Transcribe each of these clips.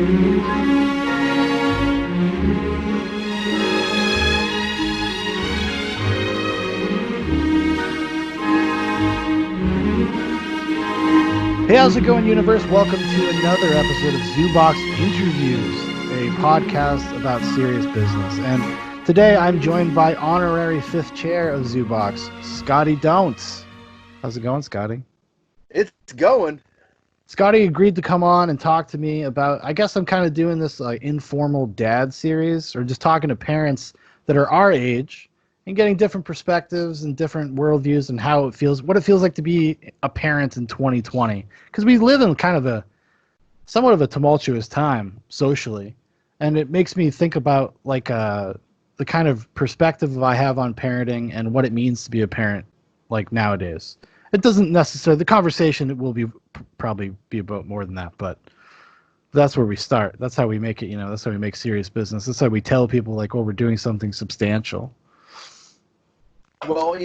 Hey, how's it going, universe? Welcome to another episode of Zoobox Interviews, a podcast about serious business. And today I'm joined by honorary fifth chair of Zoobox, Scottie Don't. How's it going, Scottie? It's going. Scottie agreed to come on and talk to me about, I guess I'm kind of doing this informal dad series, or just talking to parents that are our age and getting different perspectives and different worldviews and how it feels, what it feels like to be a parent in 2020. Because we live in kind of somewhat of a tumultuous time socially, and it makes me think about the kind of perspective I have on parenting and what it means to be a parent like nowadays. It doesn't necessarily, the conversation will probably be about more than that, but that's where we start. That's how we make it, that's how we make serious business. That's how we tell people we're doing something substantial. Well,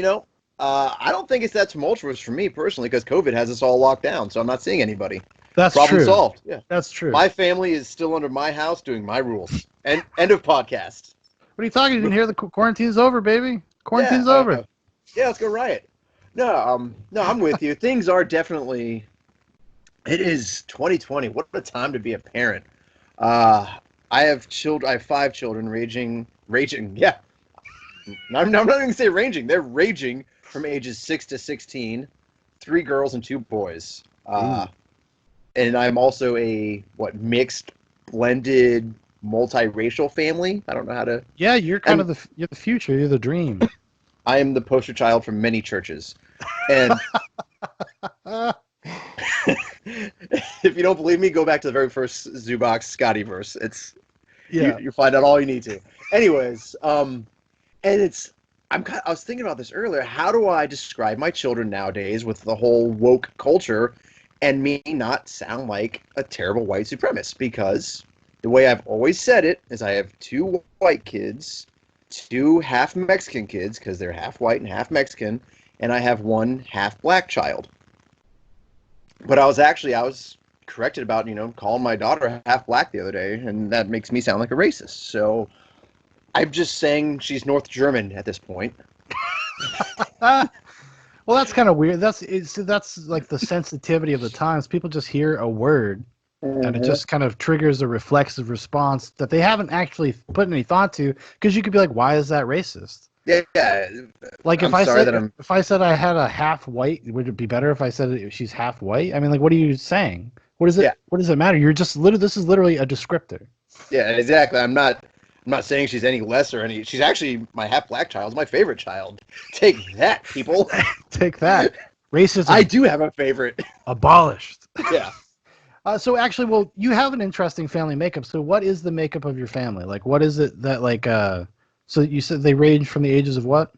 I don't think it's that tumultuous for me personally because COVID has us all locked down, so I'm not seeing anybody. That's Problem true. solved. Yeah, that's true. My family is still under my house doing my rules. End of podcast. What are you talking? You didn't hear the quarantine's over, baby. Quarantine's over. Yeah, let's go riot. No, I'm with you. Things are definitely. It is 2020. What a time to be a parent. I have children. I have 5 children, raging. Yeah. I'm not even going to say ranging. They're raging from ages 6 to 16, 3 girls and 2 boys. And I'm also a mixed, blended, multiracial family. I don't know how to. Yeah, you're you're the future. You're the dream. I am the poster child for many churches, and if you don't believe me, go back to the very first Zoobox Scottie verse. You find out all you need to. Anyways, and I was thinking about this earlier. How do I describe my children nowadays with the whole woke culture and me not sound like a terrible white supremacist? Because the way I've always said it is I have 2 white kids, 2 half Mexican kids because they're half white and half Mexican, and I have 1 half black child. But I was corrected about, calling my daughter half black the other day, and that makes me sound like a racist. So I'm just saying she's North German at this point. Well, that's kind of weird. That's like the sensitivity of the times. People just hear a word, and it just kind of triggers a reflexive response that they haven't actually put any thought to. Because you could be like, "Why is that racist?" Yeah. Like if I said I had a half white, would it be better if I said she's half white? I mean, what are you saying? What is it? Yeah. What does it matter? You're just this is literally a descriptor. Yeah, exactly. I'm not saying she's any less or any. She's actually my half black child. My favorite child. Take that, people. Take that. Racism. I do have a favorite. Abolished. Yeah. So actually, you have an interesting family makeup. So what is the makeup of your family? What is it that So you said they range from the ages of what?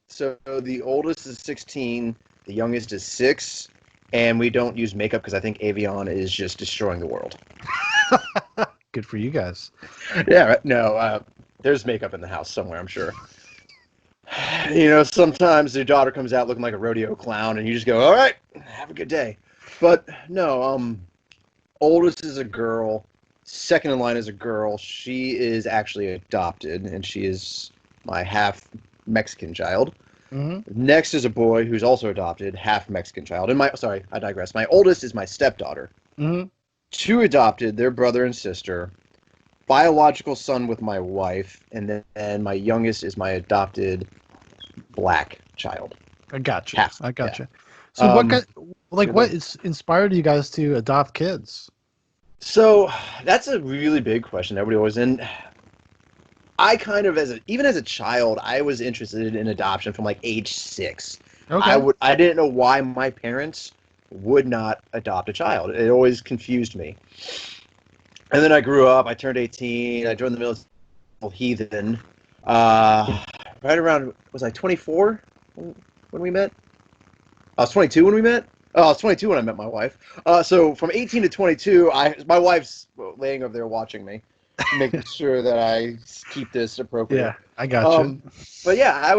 So the oldest is 16, the youngest is 6, and we don't use makeup because I think Avion is just destroying the world. Good for you guys. Yeah, no, there's makeup in the house somewhere, I'm sure. Sometimes your daughter comes out looking like a rodeo clown, and you just go, all right, have a good day. But no, oldest is a girl. Second in line is a girl. She is actually adopted, and she is my half Mexican child. Mm-hmm. Next is a boy who's also adopted, half Mexican child. And I digress. My oldest is my stepdaughter. Mm-hmm. 2 adopted, they're brother and sister. Biological son with my wife, and then my youngest is my adopted black child. I got you. Half. I got you. So what inspired you guys to adopt kids? So that's a really big question. Everybody always, and I kind of even as a child, I was interested in adoption from age 6. Okay. I didn't know why my parents would not adopt a child. It always confused me. And then I grew up. I turned 18. I joined the military. Heathen. Right around, was I 24 when we met? I was 22 when we met. Oh, I was 22 when I met my wife. So from 18 to 22, my wife's laying over there watching me, making sure that I keep this appropriate. Yeah, I got you. But yeah, I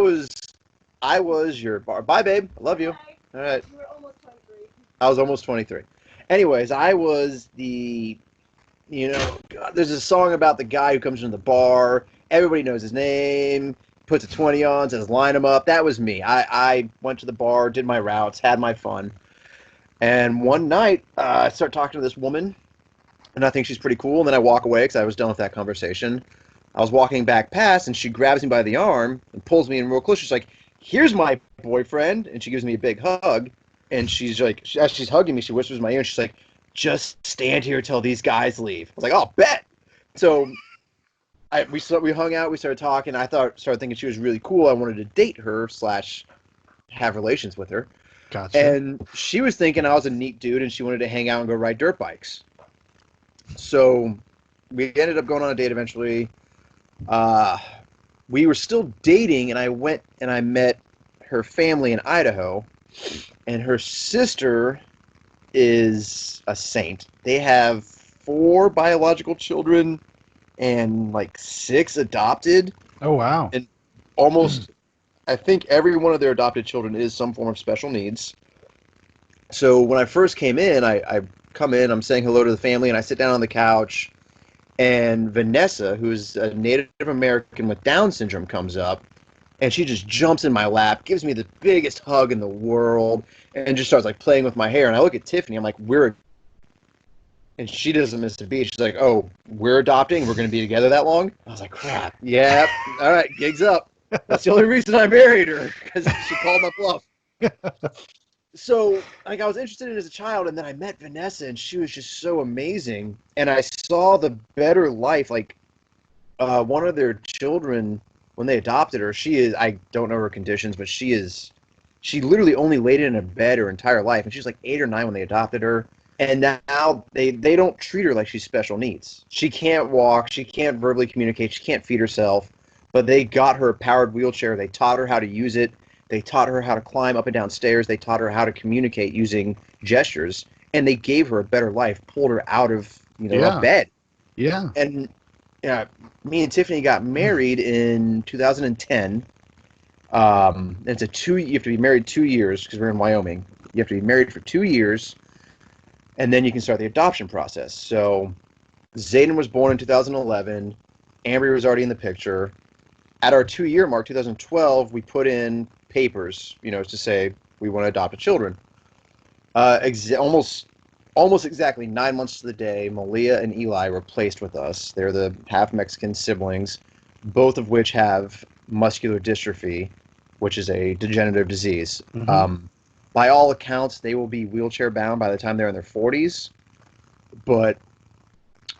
was your bar. Bye, babe. I love you. Bye. All right. You were almost 23. I was almost 23. Anyways, I was the God, there's a song about the guy who comes into the bar. Everybody knows his name. Puts a 20 on, says line him up. That was me. I went to the bar, did my routes, had my fun. And one night, I start talking to this woman, and I think she's pretty cool. And then I walk away because I was done with that conversation. I was walking back past, and she grabs me by the arm and pulls me in real close. She's like, "Here's my boyfriend," and she gives me a big hug. And she's like, as she's hugging me, she whispers in my ear, and she's like, "Just stand here till these guys leave." I was like, "Oh, bet." So we hung out, we started talking. Started thinking she was really cool. I wanted to date her / have relations with her. Gotcha. And she was thinking I was a neat dude, and she wanted to hang out and go ride dirt bikes. So we ended up going on a date eventually. We were still dating, and I went and I met her family in Idaho, and her sister is a saint. They have 4 biological children and like 6 adopted. Oh, wow. And almost, I think every one of their adopted children is some form of special needs. So when I first came in, I come in, I'm saying hello to the family, and I sit down on the couch, and Vanessa, who's a Native American with Down syndrome, comes up, and she just jumps in my lap, gives me the biggest hug in the world, and just starts like playing with my hair. And I look at Tiffany, I'm like, and she doesn't miss a beat. She's like, "Oh, we're adopting? We're going to be together that long?" I was like, "Crap. Yeah. All right, gig's up." That's the only reason I married her, because she called my bluff. So, like, I was interested in it as a child, and then I met Vanessa, and she was just so amazing. And I saw the better life. Like, one of their children, when they adopted her, I don't know her conditions, but she literally only laid in a bed her entire life. And she was like 8 or 9 when they adopted her. And now they don't treat her like she's special needs. She can't walk. She can't verbally communicate. She can't feed herself. But they got her a powered wheelchair. They taught her how to use it. They taught her how to climb up and down stairs. They taught her how to communicate using gestures. And they gave her a better life, pulled her out of a bed. Yeah. And me and Tiffany got married in 2010. You have to be married 2 years because we're in Wyoming. You have to be married for 2 years. And then you can start the adoption process. So Zayden was born in 2011. Ambry was already in the picture. At our 2-year mark, 2012, we put in papers, to say we want to adopt children. Almost exactly 9 months to the day, Malia and Eli were placed with us. They're the half-Mexican siblings, both of which have muscular dystrophy, which is a degenerative disease. Mm-hmm. By all accounts, they will be wheelchair-bound by the time they're in their 40s. But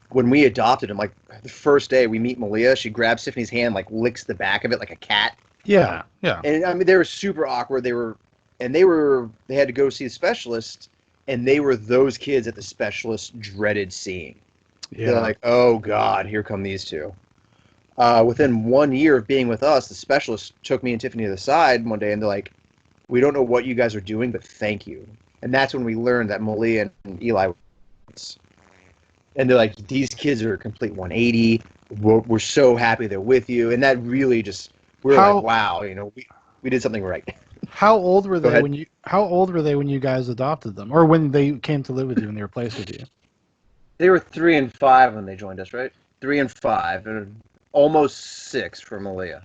when we adopted them, like the first day we meet Malia, she grabs Tiffany's hand, like licks the back of it like a cat. Yeah. And I mean, they were super awkward. They had to go see a specialist, and they were those kids that the specialist dreaded seeing. Yeah. They're like, "Oh God, here come these two." Within 1 year of being with us, the specialist took me and Tiffany to the side one day, and they're like, "We don't know what you guys are doing, but thank you." And that's when we learned that Malia and Eli were kids. And they're like, "These kids are a complete 180. We're so happy they're with you." And that really just, we're like, wow, we did something right. How old were they when you guys adopted them, or when they came to live with you and they were placed with you? They were 3 and 5 when they joined us, right? 3 and 5, and almost 6 for Malia.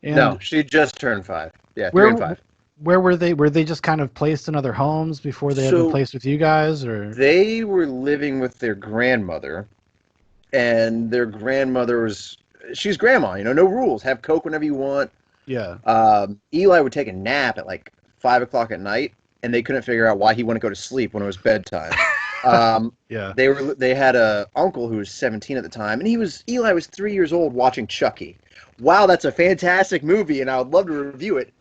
And no, she just turned 5. Yeah, 3 and 5. Where were they? Were they just kind of placed in other homes before they had been placed with you guys, or? They were living with their grandmother, and their grandmother she's grandma, no rules. Have Coke whenever you want. Yeah. Eli would take a nap at like 5 o'clock at night, and they couldn't figure out why he wouldn't go to sleep when it was bedtime. Yeah. They had a uncle who was 17 at the time, and Eli was 3 years old watching Chucky. Wow, that's a fantastic movie, and I would love to review it.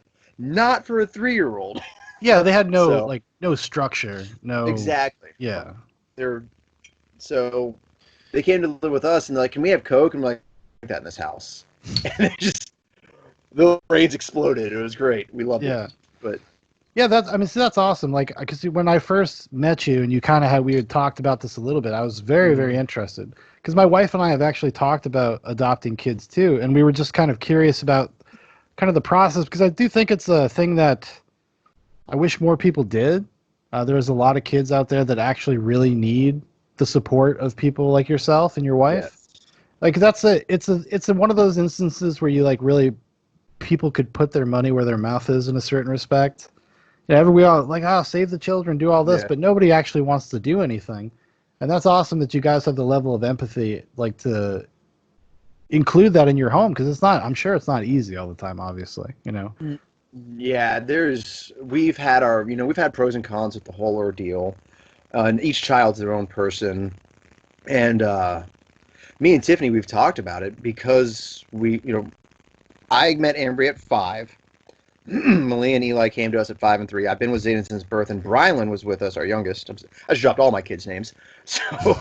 Not for a 3-year-old. Yeah, they had no structure. No. Exactly. Yeah. So they came to live with us, and they're like, "Can we have Coke?" And we're like that in this house. And the brains exploded. It was great. We loved it. But yeah, that's awesome. Like, because when I first met you, and we had talked about this a little bit, I was very, very interested. Because my wife and I have actually talked about adopting kids too, and we were just kind of curious about kind of the process, because I do think it's a thing that I wish more people did. There's a lot of kids out there that actually really need the support of people like yourself and your wife. Yes. Like it's one of those instances where you like really people could put their money where their mouth is in a certain respect. Yeah, we all like, save the children, do all this, Yeah. but nobody actually wants to do anything. And that's awesome that you guys have the level of empathy, like to include that in your home, because I'm sure it's not easy all the time, obviously, you know. Yeah, we've had pros and cons with the whole ordeal, and each child's their own person. And me and Tiffany, we've talked about it because I met Ambry at 5. Malia and Eli came to us at 5 and 3. I've been with Zayden since birth, and Brylan was with us, our youngest. I just dropped all my kids' names. So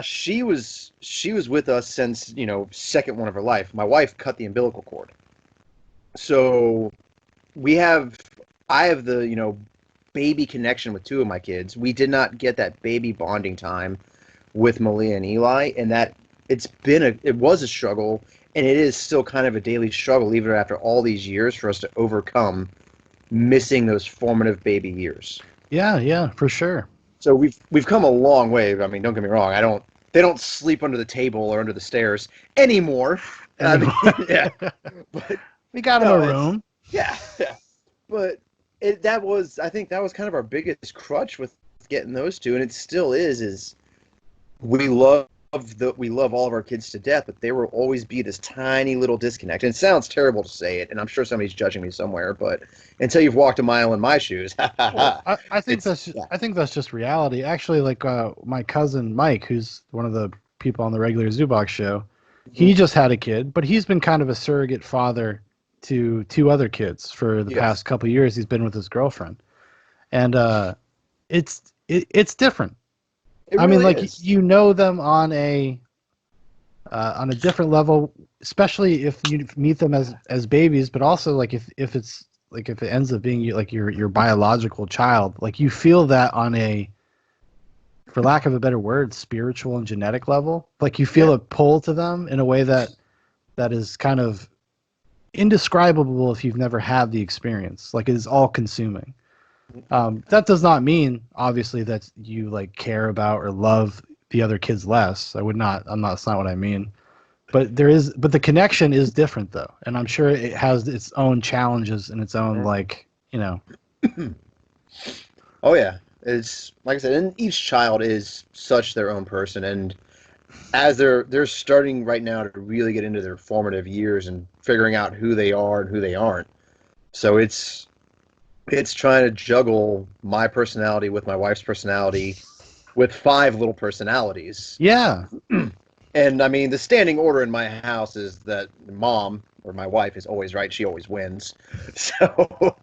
she was with us since second one of her life. My wife cut the umbilical cord, so I have the baby connection with 2 of my kids. We did not get that baby bonding time with Malia and Eli, and that it was a struggle. And it is still kind of a daily struggle, even after all these years, for us to overcome missing those formative baby years. Yeah, for sure. So we've come a long way. I mean, don't get me wrong. They don't sleep under the table or under the stairs anymore. I mean, yeah, but we got them a room. Yeah. But I think that was kind of our biggest crutch with getting those 2, and it still is we love all of our kids to death, but there will always be this tiny little disconnect. And it sounds terrible to say it, and I'm sure somebody's judging me somewhere, but until you've walked a mile in my shoes, I think that's just reality. Actually, like my cousin Mike, who's one of the people on the regular Zoobox show, he just had a kid, but he's been kind of a surrogate father to 2 other kids for the past couple of years. He's been with his girlfriend, and it's different. I mean, like is. you know them on a different level, especially if you meet them as babies, but also like if it ends up being like your biological child, like you feel that on a, for lack of a better word, spiritual and genetic level. Like you feel a pull to them in a way that is kind of indescribable if you've never had the experience. Like it is all consuming. That does not mean, obviously, that you like care about or love the other kids less. That's not what I mean. But the connection is different though, and I'm sure it has its own challenges and its own Oh yeah, it's like I said, and each child is such their own person, and as they're starting right now to really get into their formative years and figuring out who they are and who they aren't. So it's trying to juggle my personality with my wife's personality with 5 little personalities. Yeah. And I mean, the standing order in my house is that mom, or my wife, is always right. She always wins. So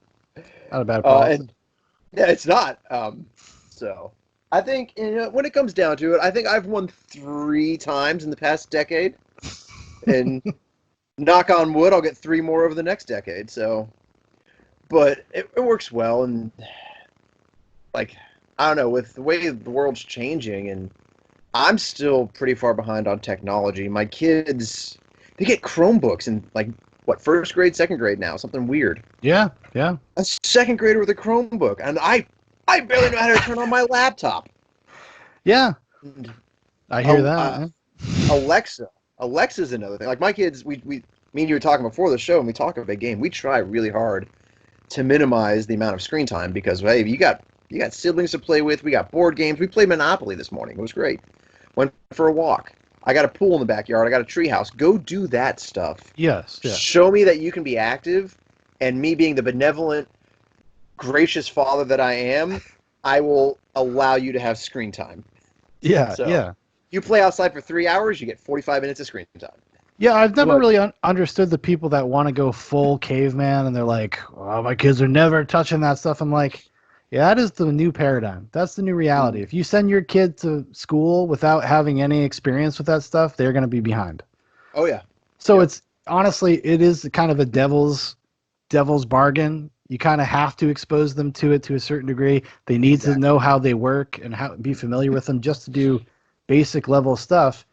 not a bad policy. Yeah, it's not. So I think when it comes down to it, I think I've won 3 times in the past decade. And knock on wood, I'll get 3 more over the next decade. So... But it works well, and like I don't know, with the way the world's changing, and I'm still pretty far behind on technology. My kids, they get Chromebooks in like what, 1st grade, 2nd grade now, something weird. Yeah. A 2nd grader with a Chromebook, and I barely know how to turn on my laptop. Yeah, I hear that. Alexa's another thing. Like my kids, me and you were talking before the show, and we talk a big game. We try really hard to minimize the amount of screen time because, hey, you got siblings to play with. We got board games. We played Monopoly this morning. It was great. Went for a walk. I got a pool in the backyard. I got a tree house. Go do that stuff. Yes. Yeah. Show me that you can be active, and me being the benevolent, gracious father that I am, I will allow you to have screen time. Yeah. So, yeah. You play outside for 3 hours, you get 45 minutes of screen time. Yeah, I've never really understood the people that want to go full caveman, and they're like, "Oh, my kids are never touching that stuff." I'm like, yeah, that is the new paradigm. That's the new reality. If you send your kid to school without having any experience with that stuff, they're going to be behind. Oh yeah. So it's honestly, it is kind of a devil's bargain. You kind of have to expose them to it to a certain degree. They need to know how they work and be familiar with them just to do basic level stuff.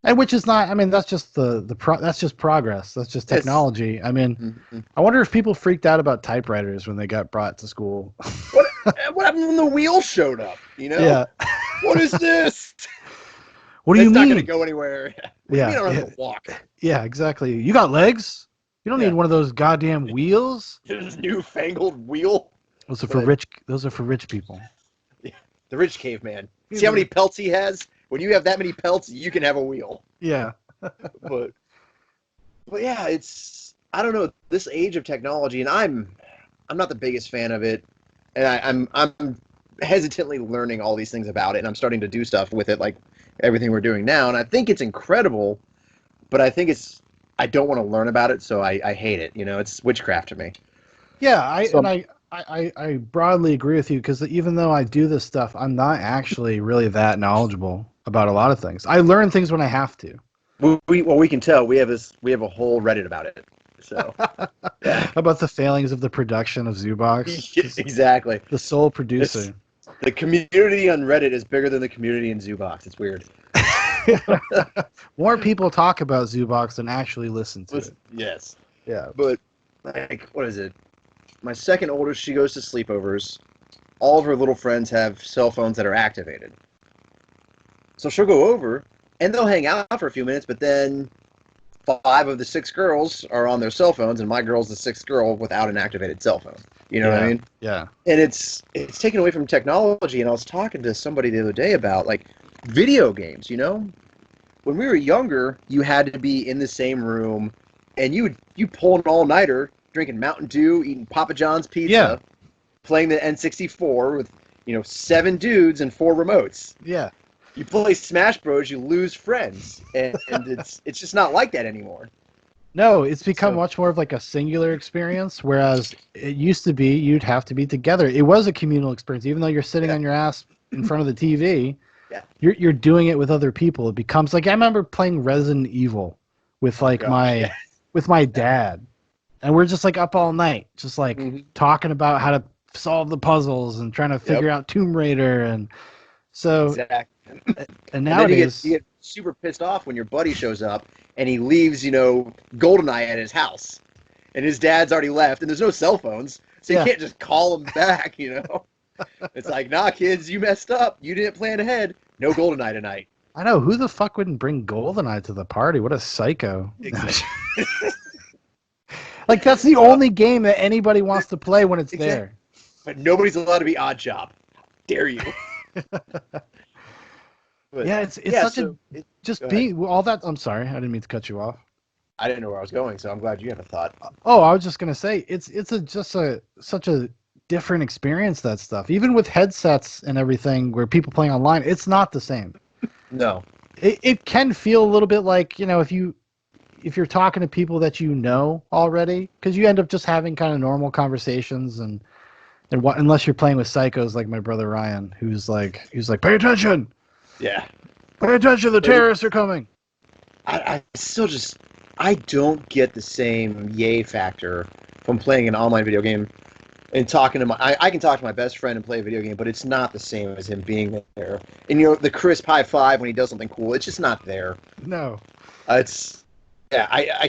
And which is not, I mean, that's just that's just progress. That's just technology. I mean, I wonder if people freaked out about typewriters when they got brought to school. What happened when the wheel showed up? You know? Yeah. What is this? What do you It's mean? not going to go anywhere. What do you mean I don't have to walk? Yeah, exactly. You got legs? You don't need one of those goddamn wheels. This newfangled wheel. Those are for rich. Those are for rich people. Yeah, the rich caveman. See how many pelts he has? When you have that many pelts, you can have a wheel. Yeah. but yeah, it's, I don't know, this age of technology, and I'm not the biggest fan of it, and I'm hesitantly learning all these things about it, and I'm starting to do stuff with it, like everything we're doing now, and I think it's incredible, but I think I don't want to learn about it, so I hate it. It's witchcraft to me. Yeah, I broadly agree with you, because even though I do this stuff, I'm not actually really that knowledgeable about a lot of things. I learn things when I have to. We can tell we have a whole Reddit about it. So yeah. About the failings of the production of Zoobox. Exactly. The sole producer. The community on Reddit is bigger than the community in Zoobox. It's weird. More people talk about Zoobox than actually listen to it. Yes. Yeah. But like, what is it? My second oldest, she goes to sleepovers. All of her little friends have cell phones that are activated. So she'll go over, and they'll hang out for a few minutes, but then 5 of the 6 girls are on their cell phones, and my girl's the 6th girl without an activated cell phone. You know what I mean? Yeah. And it's taken away from technology, and I was talking to somebody the other day about, like, video games, When we were younger, you had to be in the same room, and you pull an all-nighter, drinking Mountain Dew, eating Papa John's pizza, playing the N64 with, 7 dudes and 4 remotes. Yeah. You play Smash Bros, you lose friends, and it's just not like that anymore. No, it's become much more of like a singular experience, whereas it used to be you'd have to be together. It was a communal experience, even though you're sitting on your ass in front of the TV. Yeah. You're doing it with other people. It becomes like, I remember playing Resident Evil with with my dad, and we're just like up all night, just like talking about how to solve the puzzles and trying to figure out Tomb Raider, and so. Exactly. And nowadays, you get super pissed off when your buddy shows up and he leaves, GoldenEye at his house, and his dad's already left, and there's no cell phones, so you can't just call him back. It's like, nah, kids, you messed up. You didn't plan ahead. No GoldenEye tonight. I know, who the fuck wouldn't bring GoldenEye to the party? What a psycho! Exactly. Like, that's the only game that anybody wants to play when it's there. But nobody's allowed to be Odd Job. Dare you? But, it's such just being all that. I'm sorry, I didn't mean to cut you off. I didn't know where I was going, so I'm glad you had a thought. Oh, I was just gonna say it's such a different experience, that stuff. Even with headsets and everything, where people playing online, it's not the same. No, it can feel a little bit like, if you're talking to people that you know already, because you end up just having kind of normal conversations, and unless you're playing with psychos like my brother Ryan, who's like, pay attention. Yeah. Pay attention, the terrorists are coming. I still I don't get the same yay factor from playing an online video game and talking to I can talk to my best friend and play a video game, but it's not the same as him being there. And the crisp high five when he does something cool, it's just not there. No. I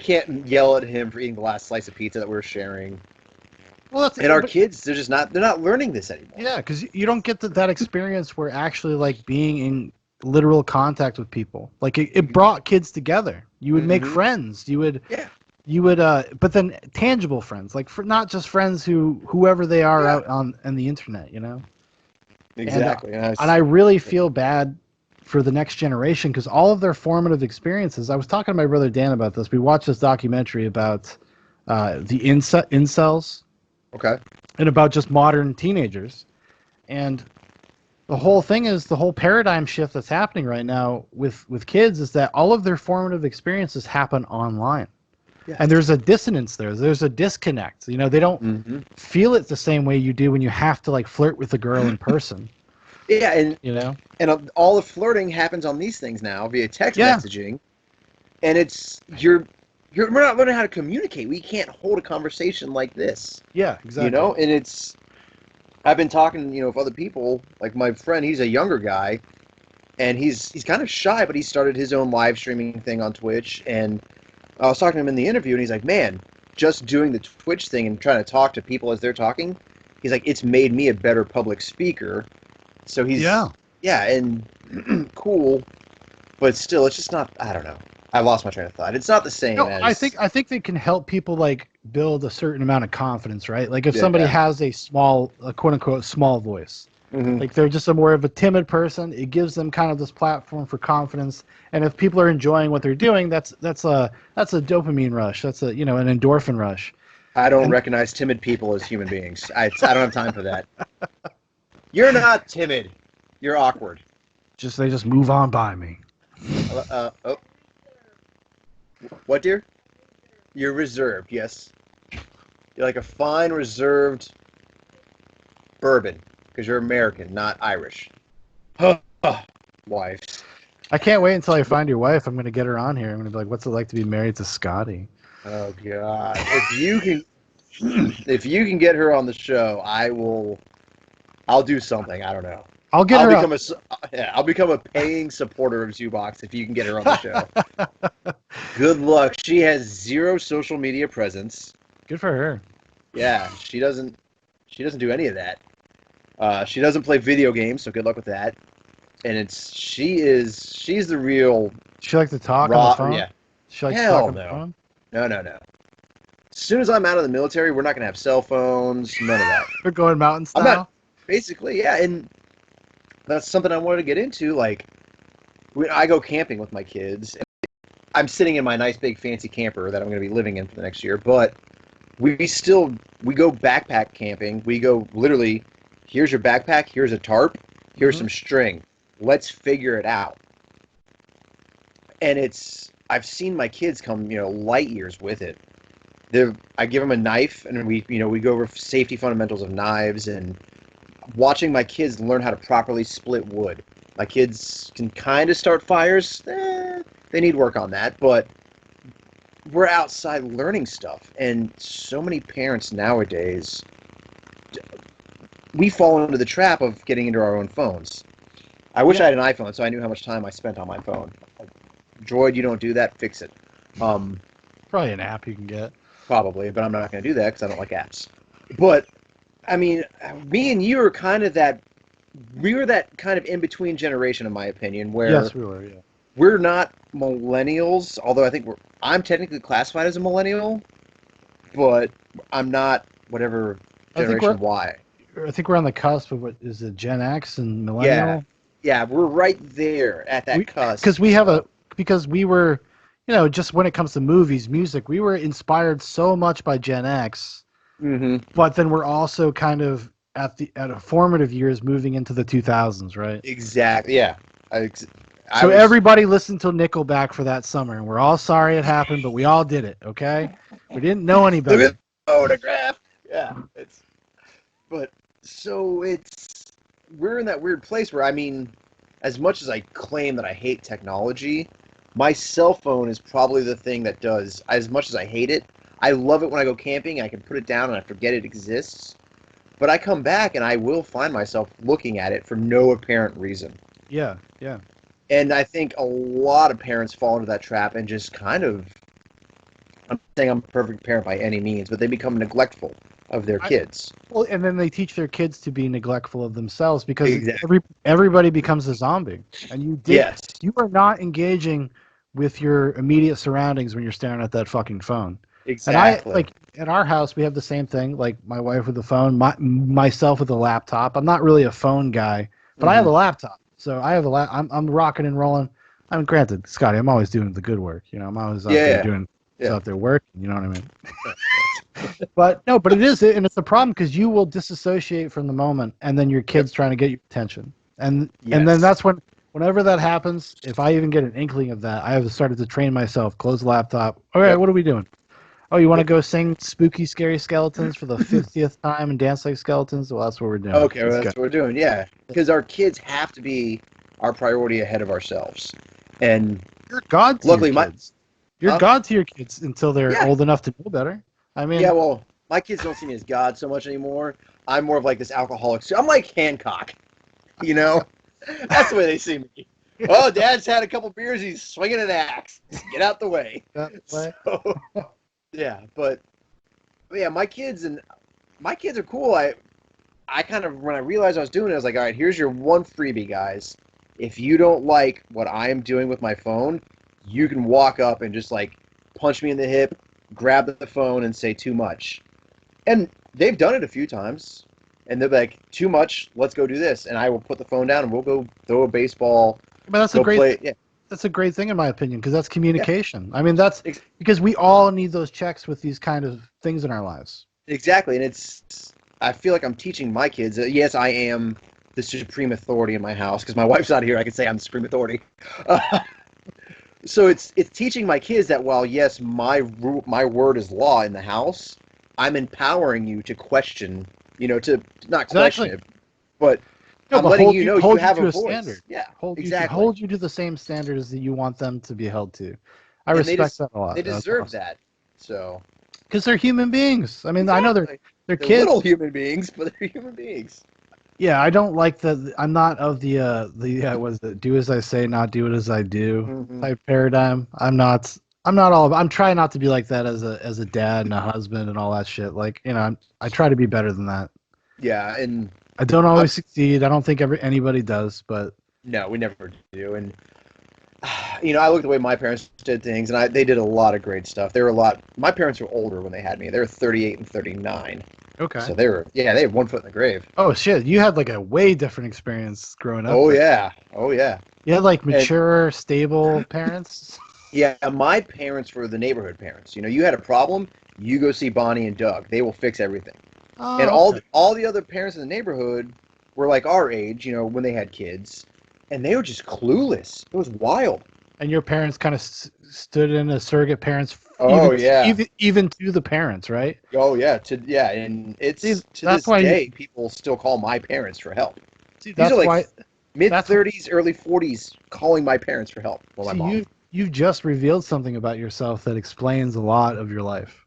can't yell at him for eating the last slice of pizza that we're sharing. Well, our kids, they're not learning this anymore. Yeah, because you don't get that experience where actually, like, being in literal contact with people. Like, it brought kids together. You would make friends. You would, but then tangible friends, like, for not just friends whoever they are out on the internet, Exactly. And I really feel bad for the next generation, because all of their formative experiences. I was talking to my brother Dan about this. We watched this documentary about the incels. Okay. And about just modern teenagers. And the whole thing is, the whole paradigm shift that's happening right now with kids is that all of their formative experiences happen online. Yeah. And there's a dissonance there. There's a disconnect. They don't feel it the same way you do when you have to, like, flirt with a girl in person. Yeah, and and all the flirting happens on these things now via text messaging. And we're not learning how to communicate. We can't hold a conversation like this. Yeah, exactly. And I've been talking, with other people, like my friend, he's a younger guy, and he's kind of shy, but he started his own live streaming thing on Twitch, and I was talking to him in the interview, and he's like, man, just doing the Twitch thing and trying to talk to people as they're talking, he's like, it's made me a better public speaker. So he's Yeah, and cool, but still, it's just not. I don't know. I lost my train of thought. It's not the same No, I as. think I think they can help people like build a certain amount of confidence, right? Like if somebody Yeah. has a quote unquote small voice, Hmm. like they're just a more of a timid person, it gives them kind of this platform for confidence. And if people are enjoying what they're doing, that's a dopamine rush. That's a an endorphin rush. I don't And recognize timid people as human beings. I don't have time for that. You're not timid. You're awkward. they just move on by me. Oh, what, dear? You're reserved. Yes, you're like a fine reserved bourbon because you're American, not Irish. Wives. I can't wait until I find your wife. I'm going to get her on here. I'm going to be like, "What's it like to be married to Scottie?" Oh God! If you can get her on the show, I will. I'll do something. I don't know. I'll get I'll her on. become I'll become a paying supporter of Zoobox if you can get her on the show. Good luck. She has zero social media presence. Good for her. Yeah, she doesn't do any of that. She doesn't play video games, so good luck with that. And she's the real She like to talk on the raw. phone. Yeah. She likes to talk Hell on the no. phone. No. As soon as I'm out of the military, we're not gonna have cell phones. None of that. We're going mountain I'm not. style. Basically, yeah, and that's something I wanted to get into. Like, I go camping with my kids. I'm sitting in my nice big fancy camper that I'm going to be living in for the next year, but we go backpack camping. We go literally, here's your backpack, here's a tarp, here's some string. Let's figure it out. And I've seen my kids come, light years with it. I give them a knife, and we go over safety fundamentals of knives, and watching my kids learn how to properly split wood. My kids can kind of start fires. They need work on that, but we're outside learning stuff. And so many parents nowadays, we fall into the trap of getting into our own phones. I wish I had an iPhone so I knew how much time I spent on my phone. Droid, you don't do that, fix it. Probably an app you can get. Probably, but I'm not going to do that because I don't like apps. But I mean, me and you are kind of that. We were that kind of in between generation, in my opinion, where Yes, we were. Yeah. we're not millennials. Although I think I'm technically classified as a millennial, but I'm not whatever generation Y. I think we're on the cusp of what is it, Gen X and Yeah, millennial. yeah, we're right there at that cusp. Because we were, just when it comes to movies, music, we were inspired so much by Gen X. Mm-hmm. But then we're also kind of at a formative years moving into the 2000s, right? Exactly. Yeah. So everybody listened to Nickelback for that summer, and we're all sorry it happened, but we all did it, okay? We didn't know any Look better. at the photograph. Yeah. But so we're in that weird place where, I mean, as much as I claim that I hate technology, my cell phone is probably the thing that does, as much as I hate it, I love it when I go camping. I can put it down and I forget it exists. But I come back and I will find myself looking at it for no apparent reason. Yeah. And I think a lot of parents fall into that trap and just kind of, I'm saying I'm a perfect parent by any means, but they become neglectful of their kids. Well, and then they teach their kids to be neglectful of themselves because Exactly. everybody becomes a zombie, and Yes. you are not engaging with your immediate surroundings when you're staring at that fucking phone. And I Exactly. like at our house we have the same thing. Like my wife with the phone, myself with a laptop. I'm not really a phone guy, but I have a laptop, so I have I'm rocking and rolling. I mean, granted, Scotty, I'm always doing the good work. I'm always out there doing. It's out there working. You know what I mean? But it is, and it's a problem because you will disassociate from the moment, and then your kid's trying to get your attention, and then that's whenever that happens, if I even get an inkling of that, I have started to train myself. Close the laptop. All right, what are we doing? Oh, you want to go sing spooky, scary skeletons for the 50th time and dance like skeletons? Well, that's what we're doing. Okay, well, that's what we're doing. Yeah, because our kids have to be our priority ahead of ourselves. And you're God to luckily, your kids. You're God to your kids until they're old enough to know better. I mean, yeah, well, my kids don't see me as God so much anymore. I'm more of like this alcoholic. I'm like Hancock, That's the way they see me. Oh, Dad's had a couple beers. He's swinging an axe. Get out the way. So, yeah, but yeah, my kids are cool. I kind of, when I realized I was doing it, I was like, all right, here's your one freebie, guys. If you don't like what I am doing with my phone, you can walk up and just like punch me in the hip, grab the phone, and say too much. And they've done it a few times. And they're like, too much, let's go do this. And I will put the phone down and we'll go throw a baseball. But that's a go great play. Yeah. that's a great thing in my opinion, because that's Yeah. communication. I mean, that's because we all need those checks with these kind of things in our lives. Exactly. And I feel like I'm teaching my kids that, yes, I am the supreme authority in my house because my wife's not here. I can say I'm the supreme authority. So it's teaching my kids that while, yes, my word is law in the house, I'm empowering you to question, to not question it, but No, I'm but letting you know you have to a a voice. standard. Yeah, Hold exactly. you to the same standards that you want them to be held to. I And respect that a lot. they That's deserve awesome. that. So Because they're human beings. I mean, I know exactly, they're they're little kids. human beings, but they're human beings. Yeah, I don't like the. I'm not of was it do as I say, not do it as I do Hmm. type paradigm. I'm not. I'm not all. I'm trying not to be like that as a dad and a husband and all that shit. Like I try to be better than that. Yeah, and I don't I'm always succeed. I don't think anybody does, but no, we never do. And I look at the way my parents did things, and they did a lot of great stuff. They were a lot. My parents were older when they had me. They were 38 and 39, okay. so they had one foot in the grave. Oh shit, you had like a way different experience growing up Oh then. yeah, oh yeah, You had like and mature, stable parents. yeah, my parents were the neighborhood parents. You had a problem, you go see Bonnie and Doug. They will fix everything. And Oh, okay. all the other parents in the neighborhood were like our age, when they had kids, and they were just clueless. It was wild. And your parents kind of stood in as surrogate parents, Oh yeah. even to the parents, right? Oh yeah, and See, it's to that's this why. day people still call my parents for help. See, These are that's like why. mid That's 30s, early 40s calling my parents for help. Well, my see mom. you've just revealed something about yourself that explains a lot of your life.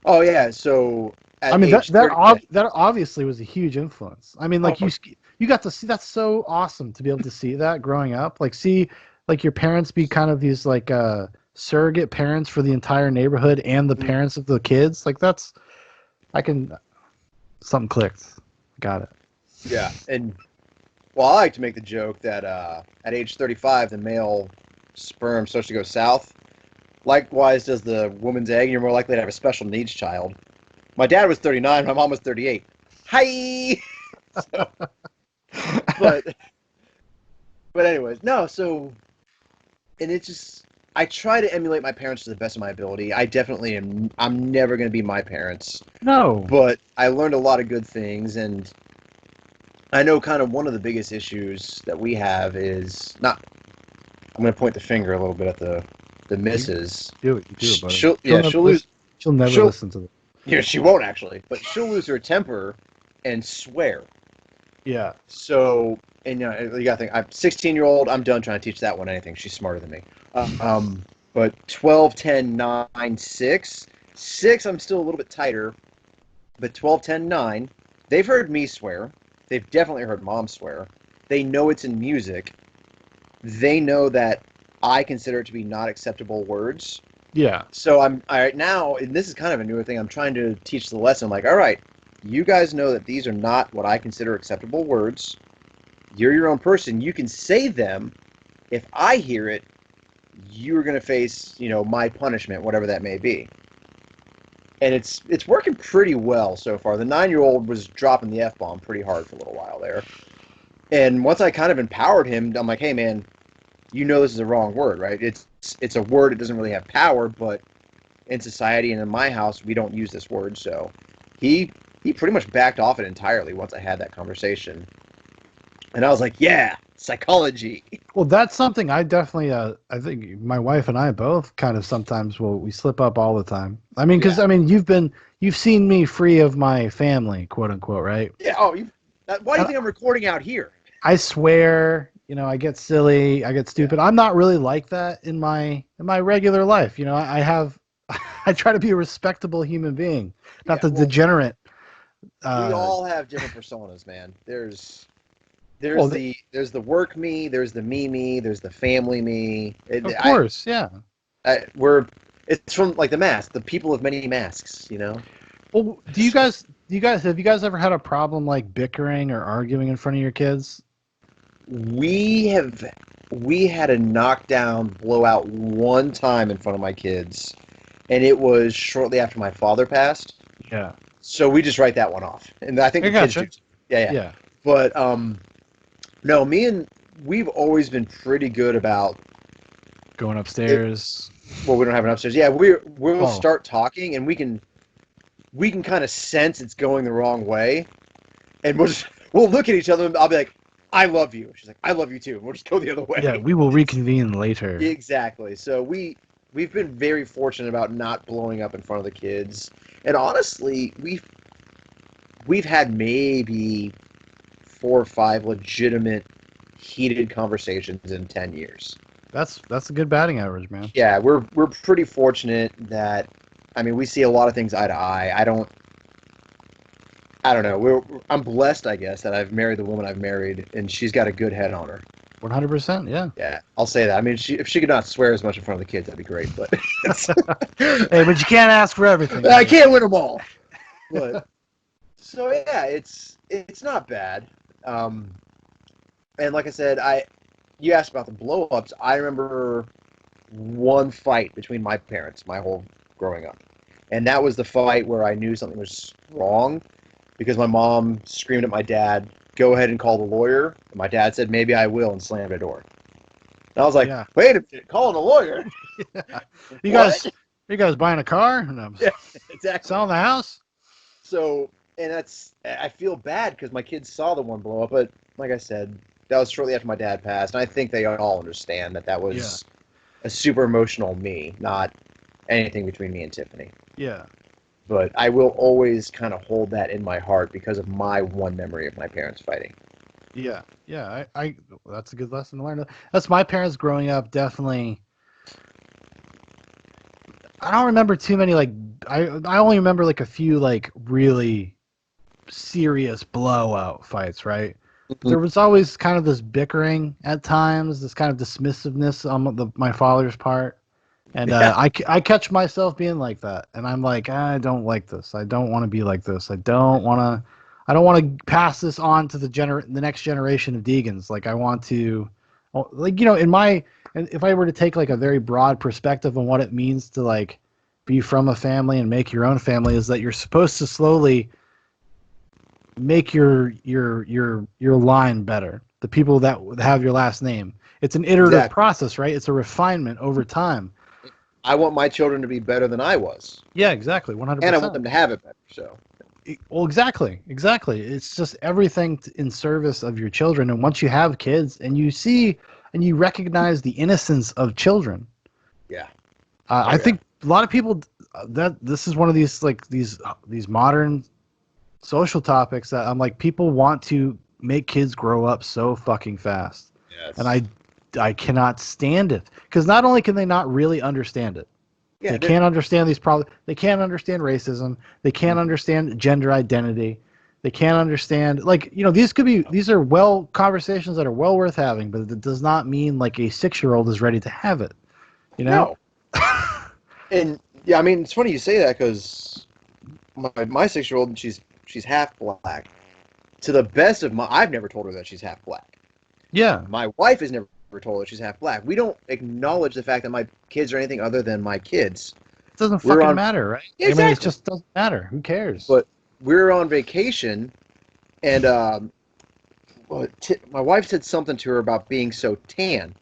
Oh yeah, so I at mean age 30, yeah. that obviously was a huge influence. I mean, like Oh you got to see that's so awesome to be able to see that growing up. Like see like your parents be kind of these like surrogate parents for the entire neighborhood and the mhm, parents of the kids. Like that's I can something clicked. Got it. yeah, and well, I like to make the joke that at age 35 the male sperm starts to go south. Likewise does the woman's egg, and you're more likely to have a special needs child. My dad was 39, my mom was 38. Hi. So, but anyways, no, so and it's just I try to emulate my parents to the best of my ability. I definitely am. I'm never going to be my parents, No. but I learned a lot of good things, and I know kind of one of the biggest issues that we have is not. I'm going to point the finger a little bit at the You missus. do it. You do it, buddy. She'll yeah she'll lose She'll never she'll listen to it. she won't actually, but she'll lose her temper and swear. Yeah. So, and you got to think, I'm 16-year-old. I'm done trying to teach that one anything. She's smarter than me. But 12, 10, 9, 6. 6, I'm still a little bit tighter. But 12, 10, 9, they've heard me swear. They've definitely heard mom swear. They know it's in music. They know that I consider it to be not acceptable words. Yeah. So now, and this is kind of a newer thing, I'm trying to teach the lesson. Like, all right, you guys know that these are not what I consider acceptable words. You're your own person. You can say them. If I hear it, you're going to face, my punishment, whatever that may be. And it's working pretty well so far. The 9-year-old was dropping the F-bomb pretty hard for a little while there. And once I kind of empowered him, I'm like, hey, man, this is a wrong word, right? It's a word. It doesn't really have power, but in society and in my house, we don't use this word. So he pretty much backed off it entirely once I had that conversation. And I was like, yeah, psychology. Well, that's something I definitely, I think my wife and I both kind of sometimes we slip up all the time. I mean, because Yeah. I mean, you've seen me free of my family, quote unquote, right? Yeah. Oh, why do you And think I'm recording out here? I swear, I get silly, I get Yeah. stupid. I'm not really like that in my regular life. I have, I try to be a respectable human being, not Yeah. the Well, degenerate. we Uh, all have different personas, man. well, There's the work me, there's the me, there's the family me. of course, yeah. It's from like the mask, the people of many masks. Well, do you guys have you guys ever had a problem like bickering or arguing in front of your kids? We had a knockdown blowout one time in front of my kids, and it was shortly after my father passed. Yeah. So we just write that one off, and I think the kids do. Yeah. But no, we've always been pretty good about going upstairs. Well, we don't have an upstairs. Yeah, we'll start talking, and we can kind of sense it's going the wrong way, and we'll look at each other, and I'll be like, "I love you." She's like, "I love you too." And we'll just go the other way. Yeah, we will reconvene later. Exactly. So we've been very fortunate about not blowing up in front of the kids, and honestly, we've had maybe 4 or 5 legitimate heated conversations in 10 years. That's a good batting average, man. Yeah, we're pretty fortunate that, I mean, we see a lot of things eye to eye. I don't know. I'm blessed, I guess, that I've married the woman I've married, and she's got a good head on her. 100%, yeah. Yeah, I'll say that. I mean, if she could not swear as much in front of the kids, that'd be great. But hey, but you can't ask for everything. I can't win them all. But so yeah, it's not bad. And like I said, you asked about the blow-ups. I remember one fight between my parents my whole growing up. And that was the fight where I knew something was wrong because my mom screamed at my dad, "Go ahead and call the lawyer." And my dad said, "Maybe I will," and slammed the door. And I was like, Wait a minute, calling a lawyer? Yeah. You guys buying a car? No. Yeah, exactly. Selling the house? So, and I feel bad because my kids saw the one blow up, but like I said, that was shortly after my dad passed, and I think they all understand that was a super emotional me, not anything between me and Tiffany. Yeah. But I will always kind of hold that in my heart because of my one memory of my parents fighting. Yeah. I that's a good lesson to learn. That's my parents growing up. Definitely. I don't remember too many I only remember a few really serious blowout fights, right? Mm-hmm. There was always kind of this bickering at times, this kind of dismissiveness on my father's part. And I catch myself being like that, and I'm like, I don't like this. I don't want to be like this. I don't want to pass this on to the next generation of Deegans. Like I want to, and if I were to take a very broad perspective on what it means to be from a family and make your own family, is that you're supposed to slowly make your line better. The people that have your last name. It's an iterative process, right? It's a refinement over time. I want my children to be better than I was. Yeah, exactly, 100%. And I want them to have it better. So. Well, exactly. It's just everything in service of your children. And once you have kids, and you see and you recognize the innocence of children. Yeah. I think a lot of people that this is one of these these modern social topics that I'm like, people want to make kids grow up so fucking fast. Yes. And I cannot stand it, because not only can they not really understand it, they can't understand these problems. They can't understand racism. They can't understand gender identity. They can't understand these are conversations that are well worth having, but it does not mean a 6-year-old is ready to have it. You know? No. And yeah, I mean, it's funny you say that because my 6-year-old, she's half black. To the best of I've never told her that she's half black. Yeah. My wife has never told her she's half black. We don't acknowledge the fact that my kids are anything other than my kids. It doesn't fucking matter, right? Yeah, exactly. I mean, it just doesn't matter. Who cares? But we're on vacation, and my wife said something to her about being so tan,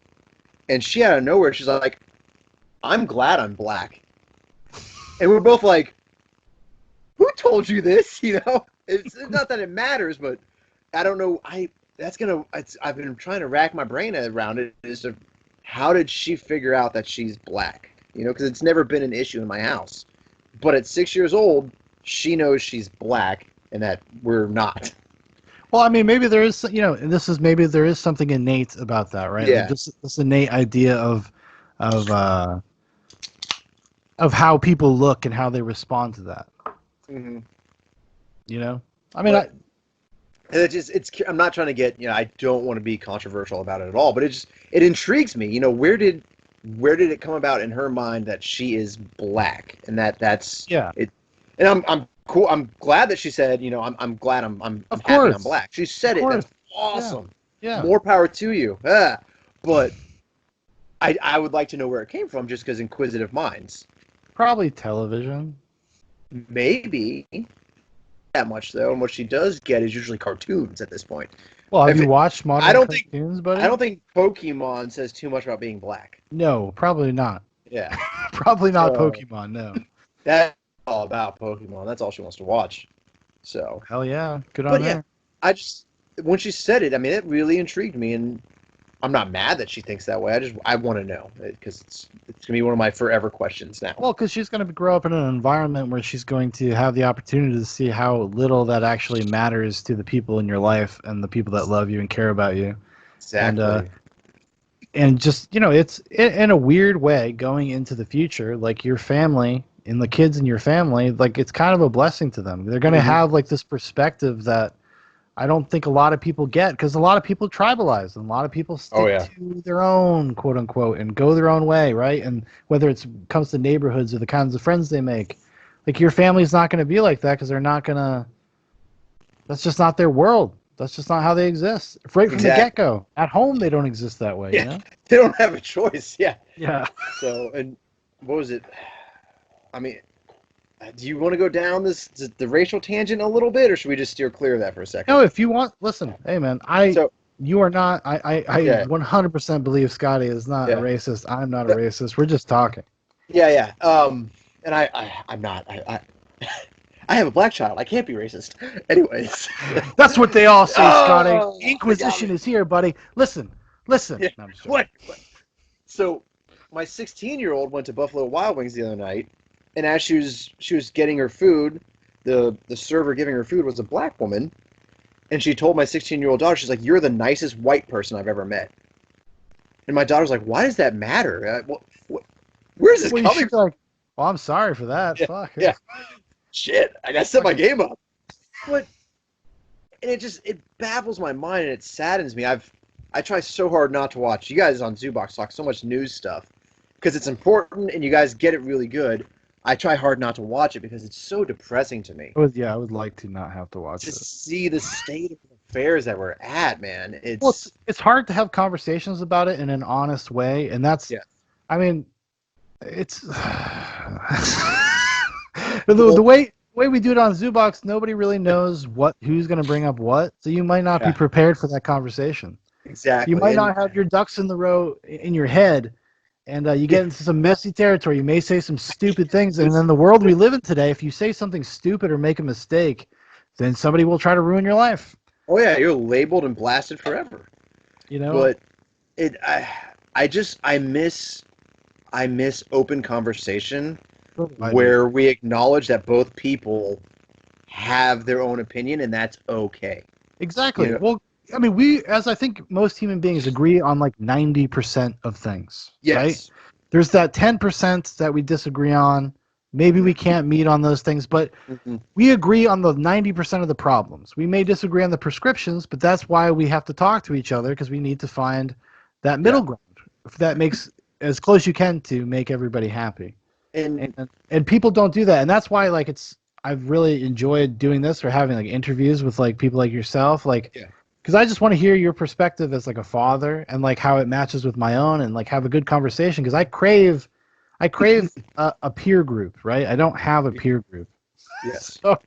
and she out of nowhere, she's like, "I'm glad I'm black." And we're both like, "Who told you this?" It's not that it matters, but I don't know. I've been trying to rack my brain around it as to how did she figure out that she's black? Because it's never been an issue in my house. But at 6 years old, she knows she's black and that we're not. Well, I mean, maybe there is, maybe there is something innate about that, right? Yeah. This innate idea of how people look and how they respond to that. Mm-hmm. I mean, I'm not trying to get, I don't want to be controversial about it at all, but it intrigues me. Where did it come about in her mind that she is black and that's it? And I'm cool. I'm glad that she said, I'm glad I'm Of happy I'm course. black. She Of said it. That's course. awesome. Yeah. More power to you. But I would like to know where it came from, just because inquisitive minds. Probably television. Maybe that much though, and what she does get is usually cartoons at this point. Well, have you watched modern cartoons, buddy? I don't think Pokemon says too much about being black. No, probably not. Yeah. Probably not Pokemon, no. That's all about Pokemon. That's all she wants to watch. So. Hell yeah. Good on But her. yeah, when she said it, I mean, it really intrigued me, and I'm not mad that she thinks that way. I want to know, because it's going to be one of my forever questions now. Well, because she's going to grow up in an environment where she's going to have the opportunity to see how little that actually matters to the people in your life and the people that love you and care about you. Exactly. And just, it's in a weird way going into the future, like your family and the kids in your family, like it's kind of a blessing to them. They're going to have like this perspective that I don't think a lot of people get, because a lot of people tribalize and a lot of people stick to their own, quote unquote, and go their own way, right? And whether it comes to neighborhoods or the kinds of friends they make, like your family's not going to be like that, because they're not going to, that's just not their world. That's just not how they exist. Right from the get-go. At home, they don't exist that way. Yeah, they don't have a choice. Yeah. Yeah. So, and what was it? I mean, do you want to go down the racial tangent a little bit, or should we just steer clear of that for a second? No, if you want, listen, hey man, you are not. I 100% believe Scottie is not a racist. I'm not a racist. We're just talking. Yeah. And I'm not. I have a black child. I can't be racist. Anyways. That's what they all say, Scottie. Inquisition is here, buddy. Listen. Yeah. No, what? So, my 16-year-old went to Buffalo Wild Wings the other night, and as she was getting her food, the server giving her food was a black woman, and she told my 16-year-old daughter, she's like, "You're the nicest white person I've ever met." And my daughter's like, "Why does that matter? Where's this coming from?" Like, well, I'm sorry for that. Yeah, Fuck. Yeah. Shit, I gotta set my game up. But and it baffles my mind, and it saddens me. I try so hard not to watch. You guys on Zoobox talk so much news stuff because it's important, and you guys get it really good. I try hard not to watch it because it's so depressing to me. I would like to not have to watch it. To see the state of affairs that we're at, man. It's hard to have conversations about it in an honest way, and that's. Yeah. I mean, it's the way we do it on Zoobox. Nobody really knows who's going to bring up what, so you might not be prepared for that conversation. Exactly. You might not have your ducks in the row in your head. And you get into some messy territory. You may say some stupid things. And in the world we live in today, if you say something stupid or make a mistake, then somebody will try to ruin your life. Oh, yeah. You're labeled and blasted forever. But I miss open conversation where we acknowledge that both people have their own opinion, and that's okay. Exactly. Well, I mean, as I think most human beings agree on like 90% of things. Yes. Right? There's that 10% that we disagree on. Maybe we can't meet on those things, but we agree on the 90% of the problems. We may disagree on the prescriptions, but that's why we have to talk to each other, because we need to find that middle ground. If that makes as close you can to make everybody happy. And people don't do that. And that's why I've really enjoyed doing this, or having like interviews with like people like yourself. Because I just want to hear your perspective as like a father, and like how it matches with my own, and like have a good conversation. Because I crave a peer group, right? I don't have a peer group. Yes. So,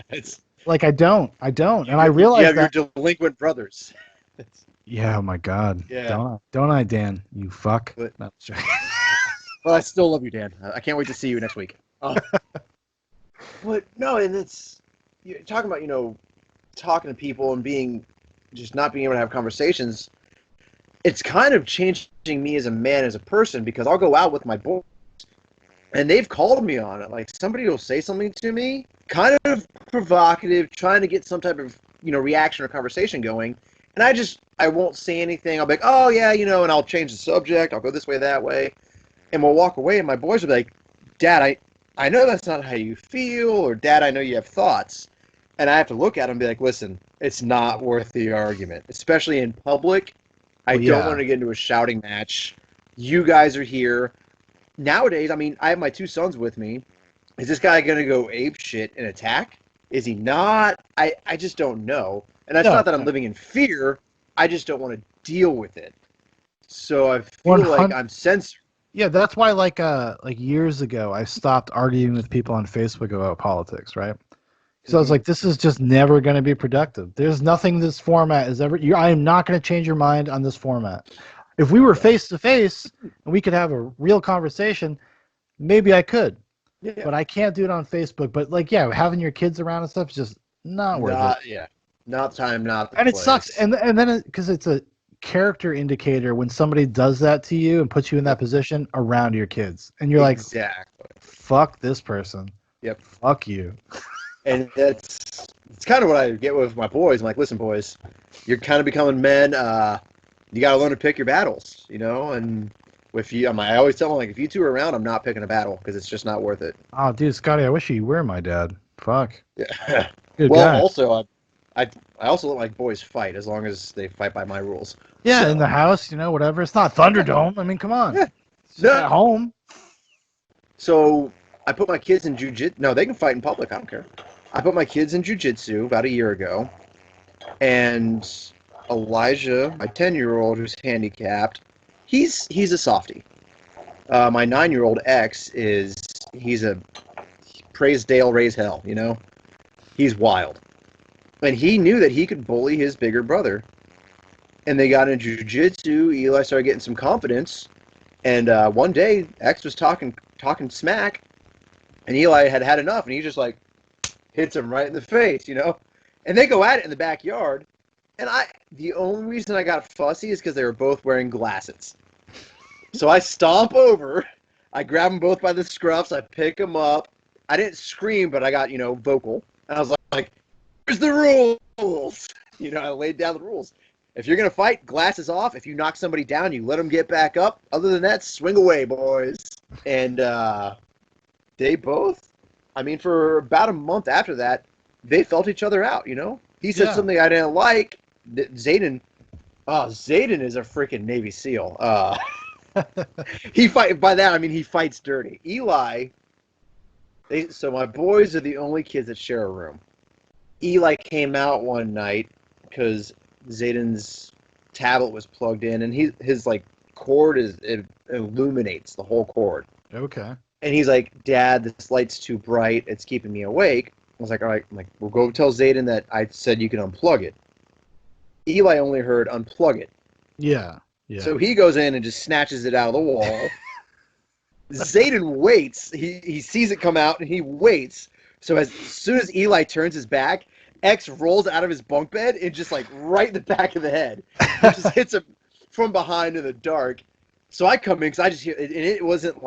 it's like I don't, and I realize you have your delinquent brothers. Yeah. Oh my God. Yeah. Don't I, Dan? You fuck. But, no, well, I still love you, Dan. I can't wait to see you next week. But no, and it's you're talking about talking to people and just not being able to have conversations. It's kind of changing me as a man, as a person, because I'll go out with my boys and they've called me on it. Like, somebody will say something to me, kind of provocative, trying to get some type of, reaction or conversation going. And I won't say anything. I'll be like, oh yeah, and I'll change the subject. I'll go this way, that way. And we'll walk away and my boys will be like, Dad, I know that's not how you feel, or Dad, I know you have thoughts. And I have to look at them and be like, listen, it's not worth the argument, especially in public. I don't want to get into a shouting match. You guys are here. Nowadays, I mean, I have my two sons with me, Is this guy going to go ape shit and attack? Is he not? I just don't know. And it's No, not that I'm living in fear. I just don't want to deal with it. So I feel like 100. I'm censored. Yeah, that's why like years ago I stopped arguing with people on Facebook about politics, right? Because I was like, this is just never going to be productive. There's nothing this format is ever. I am not going to change your mind on this format. If we were face to face and we could have a real conversation, maybe I could, Yeah. but I can't do it on Facebook. But like, yeah, having your kids around and stuff is just not worth it. Yeah. Not the time, not the And it place. sucks. And then because it's a character indicator when somebody does that to you and puts you in that position around your kids, and you're like, exactly. Fuck this person. Yep. Fuck you. And it's kind of what I get with my boys. I'm like, listen, boys, you're kind of becoming men. You got to learn to pick your battles, you know. And with you, I always tell them, like, if you two are around, I'm not picking a battle because it's just not worth it. Oh, dude, Scottie, I wish you were my dad. Fuck. Yeah. Good well, guy. also, I also let my boys fight as long as they fight by my rules. Yeah, so. In the house, whatever. It's not Thunderdome. I mean, come on. Yeah. It's at home. So I put my kids in jiu-jitsu. No, they can fight in public. I don't care. I put my kids in jiu-jitsu about a year ago, and Elijah, my 10-year-old who's handicapped, he's a softie. My 9-year-old X he's a praise Dale, raise hell, He's wild. And he knew that he could bully his bigger brother. And they got into jiu-jitsu. Eli started getting some confidence. And one day, X was talking smack, and Eli had enough, and he just like hits him right in the face, And they go at it in the backyard. And the only reason I got fussy is because they were both wearing glasses. So I stomp over, I grab them both by the scruffs, I pick them up. I didn't scream, but I got, vocal. And I was like, here's the rules. I laid down the rules. If you're going to fight, glasses off. If you knock somebody down, you let them get back up. Other than that, swing away, boys. And they both, for about a month after that, they felt each other out, He said something I didn't like. Zayden is a freaking Navy SEAL. He fights dirty. Eli, so my boys are the only kids that share a room. Eli came out one night because Zayden's tablet was plugged in, and his cord it illuminates the whole cord. Okay. And he's like, Dad, this light's too bright. It's keeping me awake. I was like, all right. I'm like, we'll go tell Zayden that I said you can unplug it. Eli only heard unplug it. Yeah. So he goes in and just snatches it out of the wall. Zayden waits. He sees it come out, and he waits. So as soon as Eli turns his back, X rolls out of his bunk bed and just right in the back of the head. It just hits him from behind in the dark. So I come in because I just hear, and it wasn't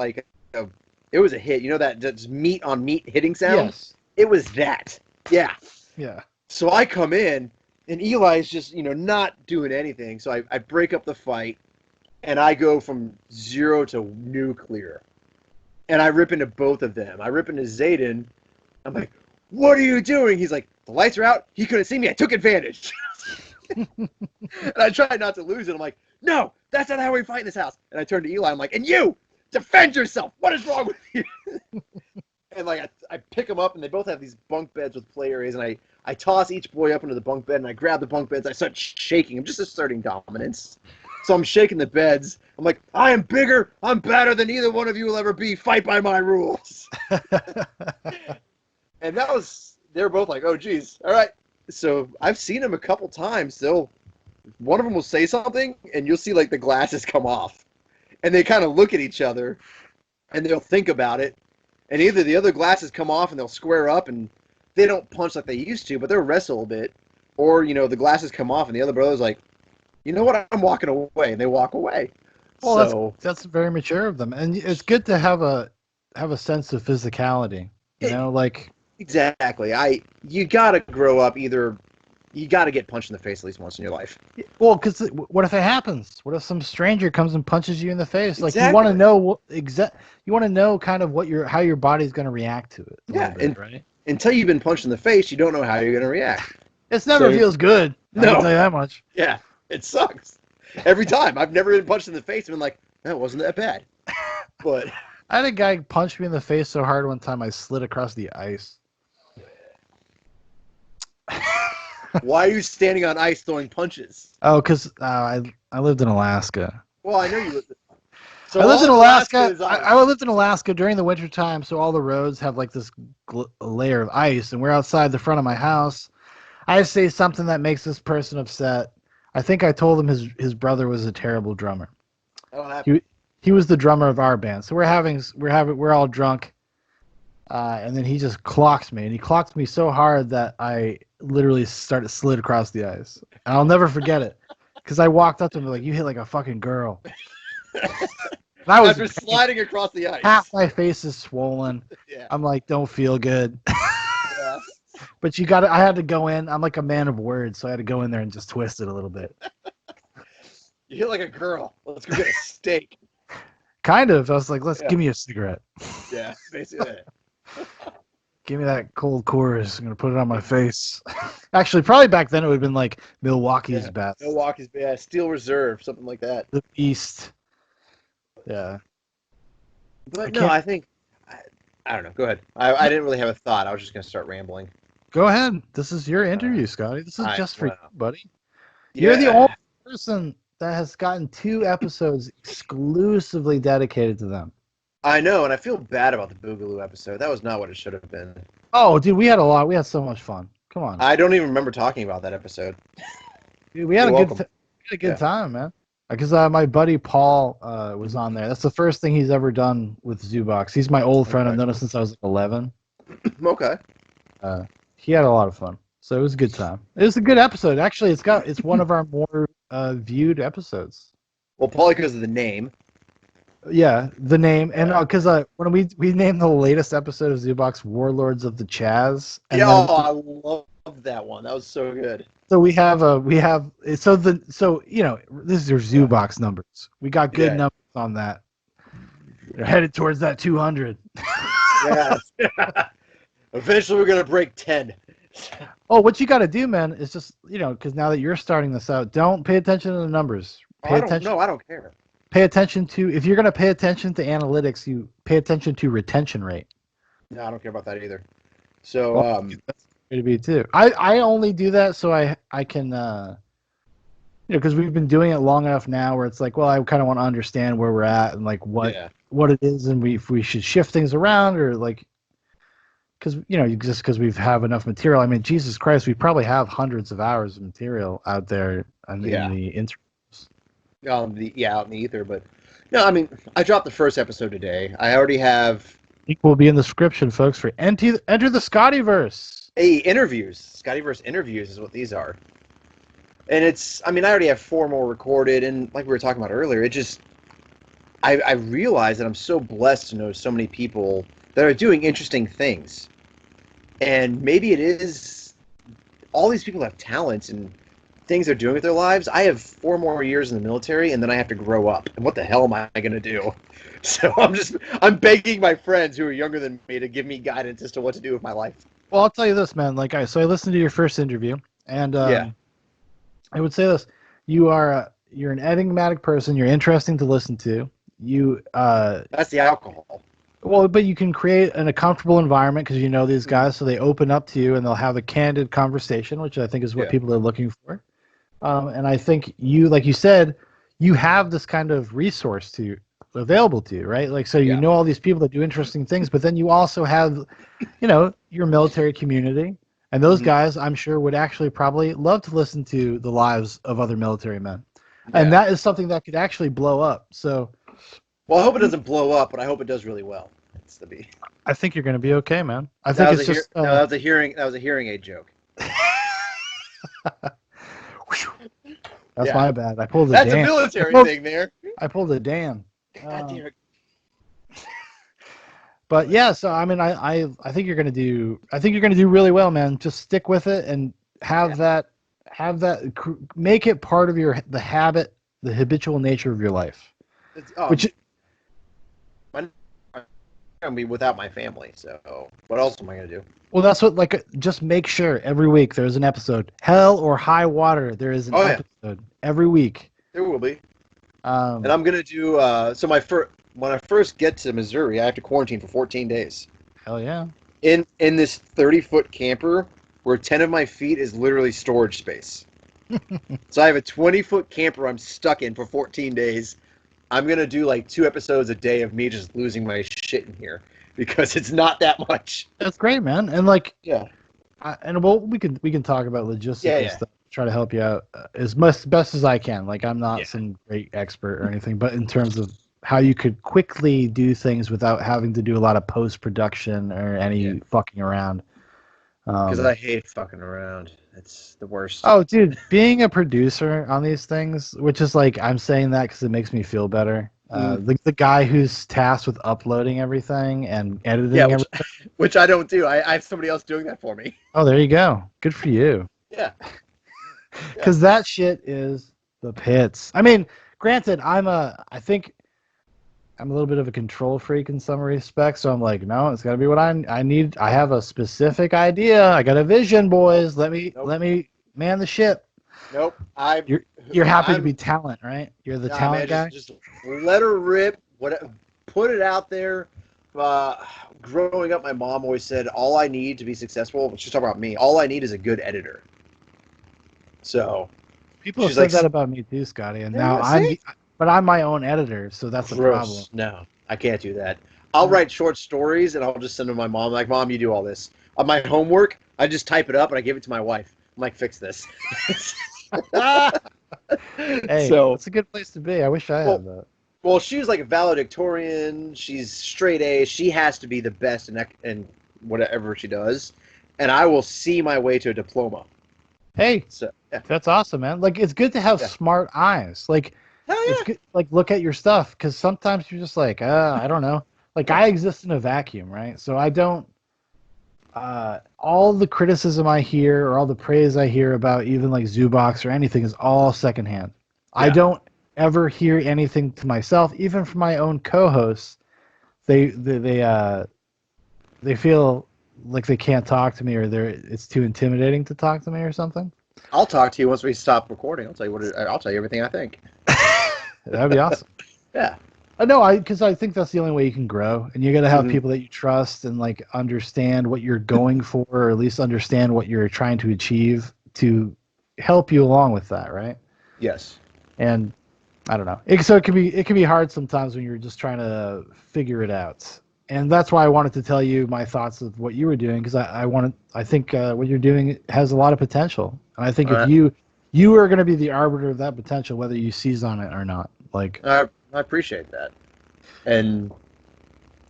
it was a hit. That's meat on meat hitting sound? Yes. It was that. Yeah. Yeah. So I come in, and Eli's just, not doing anything. So I break up the fight, and I go from 0 to nuclear. And I rip into both of them. I rip into Zayden. I'm like, what are you doing? He's like, the lights are out. He couldn't see me. I took advantage. And I tried not to lose it. I'm like, no, that's not how we fight in this house. And I turned to Eli. I'm like, and you, defend yourself. What is wrong with you? And I pick them up, and they both have these bunk beds with play areas. And I toss each boy up into the bunk bed, and I grab the bunk beds. I start shaking. I'm just asserting dominance. So I'm shaking the beds. I'm like, I am bigger. I'm better than either one of you will ever be. Fight by my rules. And they were both like, oh, geez. All right. So I've seen them a couple times. One of them will say something, and you'll see the glasses come off. And they kind of look at each other, and they'll think about it. And either the other glasses come off, and they'll square up, and they don't punch like they used to, but they'll wrestle a bit. Or, the glasses come off, and the other brother's like, you know what, I'm walking away. And they walk away. Well, so that's very mature of them. And it's good to have a sense of physicality. Exactly. You got to grow up. Either you got to get punched in the face at least once in your life. Well, because what if it happens? What if some stranger comes and punches you in the face? Exactly. You want to know you want to know kind of how your body's going to react to it. Right? Until you've been punched in the face, you don't know how you're going to react. It never feels good. No. I can tell you that much. Yeah, it sucks. Every time. I've never been punched in the face and been like, that wasn't that bad. But I had a guy punch me in the face so hard one time I slid across the ice. Why are you standing on ice throwing punches? Oh, because I lived in Alaska. Well, I know you lived. So I lived all in of Alaska. is ice. I lived in Alaska during the wintertime, so all the roads have like this layer of ice, and we're outside the front of my house. I say something that makes this person upset. I think I told him his brother was a terrible drummer. He he was the drummer of our band, so we're all drunk, and then he just clocks me, and he clocked me so hard that I literally slid across the ice, and I'll never forget it because I walked up to him like, "You hit like a fucking girl." And I was After sliding across the ice. Half my face is swollen. Yeah. I'm like, don't feel good. Yeah. But I had to go in. I'm like a man of words, so I had to go in there and just twist it a little bit. You hit like a girl. Let's go get a steak. Kind of. I was like, give me a cigarette. Yeah, basically. Give me that cold Coors. I'm going to put it on my face. Actually, probably back then it would have been like Milwaukee's best. Milwaukee's best. Steel Reserve, something like that. The East. Yeah. But I think, I don't know. Go ahead. I didn't really have a thought. I was just going to start rambling. Go ahead. This is your interview, Scottie. This is just for you, buddy. Yeah. You're the only person that has gotten 2 episodes exclusively dedicated to them. I know, and I feel bad about the Boogaloo episode. That was not what it should have been. Oh, dude, we had so much fun. Come on. I don't even remember talking about that episode. Dude, we had a good time, man. Because my buddy Paul was on there. That's the first thing he's ever done with Zoobox. He's my old friend. I've known him since I was 11. Okay. He had a lot of fun. So it was a good time. It was a good episode. Actually, it's one of our more viewed episodes. Well, probably because of the name. Yeah, the name, and because when we named the latest episode of Zoobox "Warlords of the Chaz." And I love that one. That was so good. So this is your Zoobox numbers. We got good numbers on that. They're headed towards that 200. Yeah. Eventually, we're gonna break 10. Oh, what you got to do, man, is just because now that you're starting this out, don't pay attention to the numbers. I don't care. Pay attention to, if you're going to pay attention to analytics, you pay attention to retention rate. No, I don't care about that either. So, that's going to be too. I only do that so I can, because we've been doing it long enough now where it's like, well, I kind of want to understand where we're at and like what it is and if we should shift things around or like, because, just because we have enough material. I mean, Jesus Christ, we probably have hundreds of hours of material out there in the internet. Out in the ether, but no, I mean, I dropped the first episode today. I already have. Link will be in the description, folks. For enter the Scottieverse. Hey, interviews. Scottieverse interviews is what these are, and it's. I mean, I already have 4 more recorded, and like we were talking about earlier, it just. I realize that I'm so blessed to know so many people that are doing interesting things, and maybe it is. All these people have talents and things they're doing with their lives. I have 4 more years in the military, and then I have to grow up. And what the hell am I going to do? So I'm begging my friends who are younger than me to give me guidance as to what to do with my life. Well, I'll tell you this, man. So I listened to your first interview, and I would say this: you're an enigmatic person. You're interesting to listen to. That's the alcohol. Well, but you can create a comfortable environment because you know these guys, so they open up to you and they'll have a candid conversation, which I think is what people are looking for. And I think like you said, you have this kind of resource available to you, right? Like, so you know all these people that do interesting things, but then you also have, your military community, and those guys, I'm sure, would actually probably love to listen to the lives of other military men, and that is something that could actually blow up. So, well, I hope it doesn't blow up, but I hope it does really well. I think you're going to be okay, man. I think it's just that was a hearing aid joke. That's my bad. I pulled a That's Dan. a military thing there. I pulled a Dan. God damn it. But yeah, so I mean, I think you're gonna do. I think you're gonna do really well, man. Just stick with it and have that. Make it part of the habitual nature of your life. I mean, without my family. So what else am I gonna do? Well, that's what just make sure every week there's an episode. Hell or high water, there is an episode every week. There will be. And I'm gonna do. So when I first get to Missouri, I have to quarantine for 14 days. Hell yeah. In this 30-foot camper where 10 of my feet is literally storage space. So I have a 20-foot camper I'm stuck in for 14 days. I'm going to do like 2 episodes a day of me just losing my shit in here because it's not that much. That's great, man. And like, yeah. We can talk about logistical Yeah. stuff, try to help you out as best as I can. Like, I'm not some great expert or anything, but in terms of how you could quickly do things without having to do a lot of post-production or any fucking around. Because I hate fucking around. It's the worst. Oh, dude, being a producer on these things, which is like, I'm saying that because it makes me feel better. The guy who's tasked with uploading everything and editing everything. Which I don't do. I have somebody else doing that for me. Oh, there you go. Good for you. Yeah. Because that shit is the pits. I mean, granted, I think I'm a little bit of a control freak in some respects, so I'm like, no, it's got to be what I need. I have a specific idea. I got a vision, boys. Let me man the ship. Nope. You're happy to be talent, right? You're the talent guy. Just let her rip. Put it out there. Growing up, my mom always said, "All I need to be successful." She's talking about me. All I need is a good editor. So people have said that about me too, Scotty, and now I'm my own editor, so that's a problem. No, I can't do that. I'll write short stories and I'll just send them to my mom. Like, Mom, you do all this. On my homework, I just type it up and I give it to my wife. I'm like, fix this. Hey, so it's a good place to be. I wish I had that. Well, she's like a valedictorian. She's straight A. She has to be the best in whatever she does. And I will see my way to a diploma. Hey, that's awesome, man. Like, it's good to have smart eyes. Like, it's good, like, look at your stuff, because sometimes you're just like, I don't know. Like, I exist in a vacuum, right? So I don't. All the criticism I hear or all the praise I hear about even like Zoobox or anything is all secondhand. Yeah. I don't ever hear anything to myself, even from my own co-hosts. They feel like they can't talk to me, or it's too intimidating to talk to me or something. I'll talk to you once we stop recording. I'll tell you everything I think. That'd be awesome. Yeah. No, because I think that's the only way you can grow, and you got to have people that you trust and like understand what you're going for, or at least understand what you're trying to achieve to help you along with that, right? Yes. And I don't know. It can be hard sometimes when you're just trying to figure it out, and that's why I wanted to tell you my thoughts of what you were doing, because I think what you're doing has a lot of potential, and I think if you are going to be the arbiter of that potential, whether you seize on it or not. Like, I appreciate that. And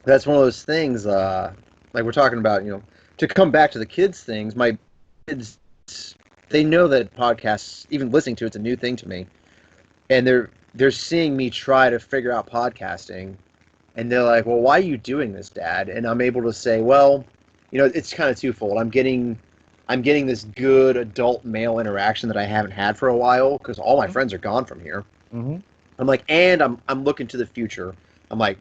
that's one of those things, like we're talking about, to come back to the kids things, my kids, they know that podcasts, even listening to it's a new thing to me. And they're seeing me try to figure out podcasting. And they're like, well, why are you doing this, Dad? And I'm able to say, well, it's kind of twofold. I'm getting this good adult male interaction that I haven't had for a while, because all my friends are gone from here. Mm-hmm. I'm like, and I'm looking to the future. I'm like,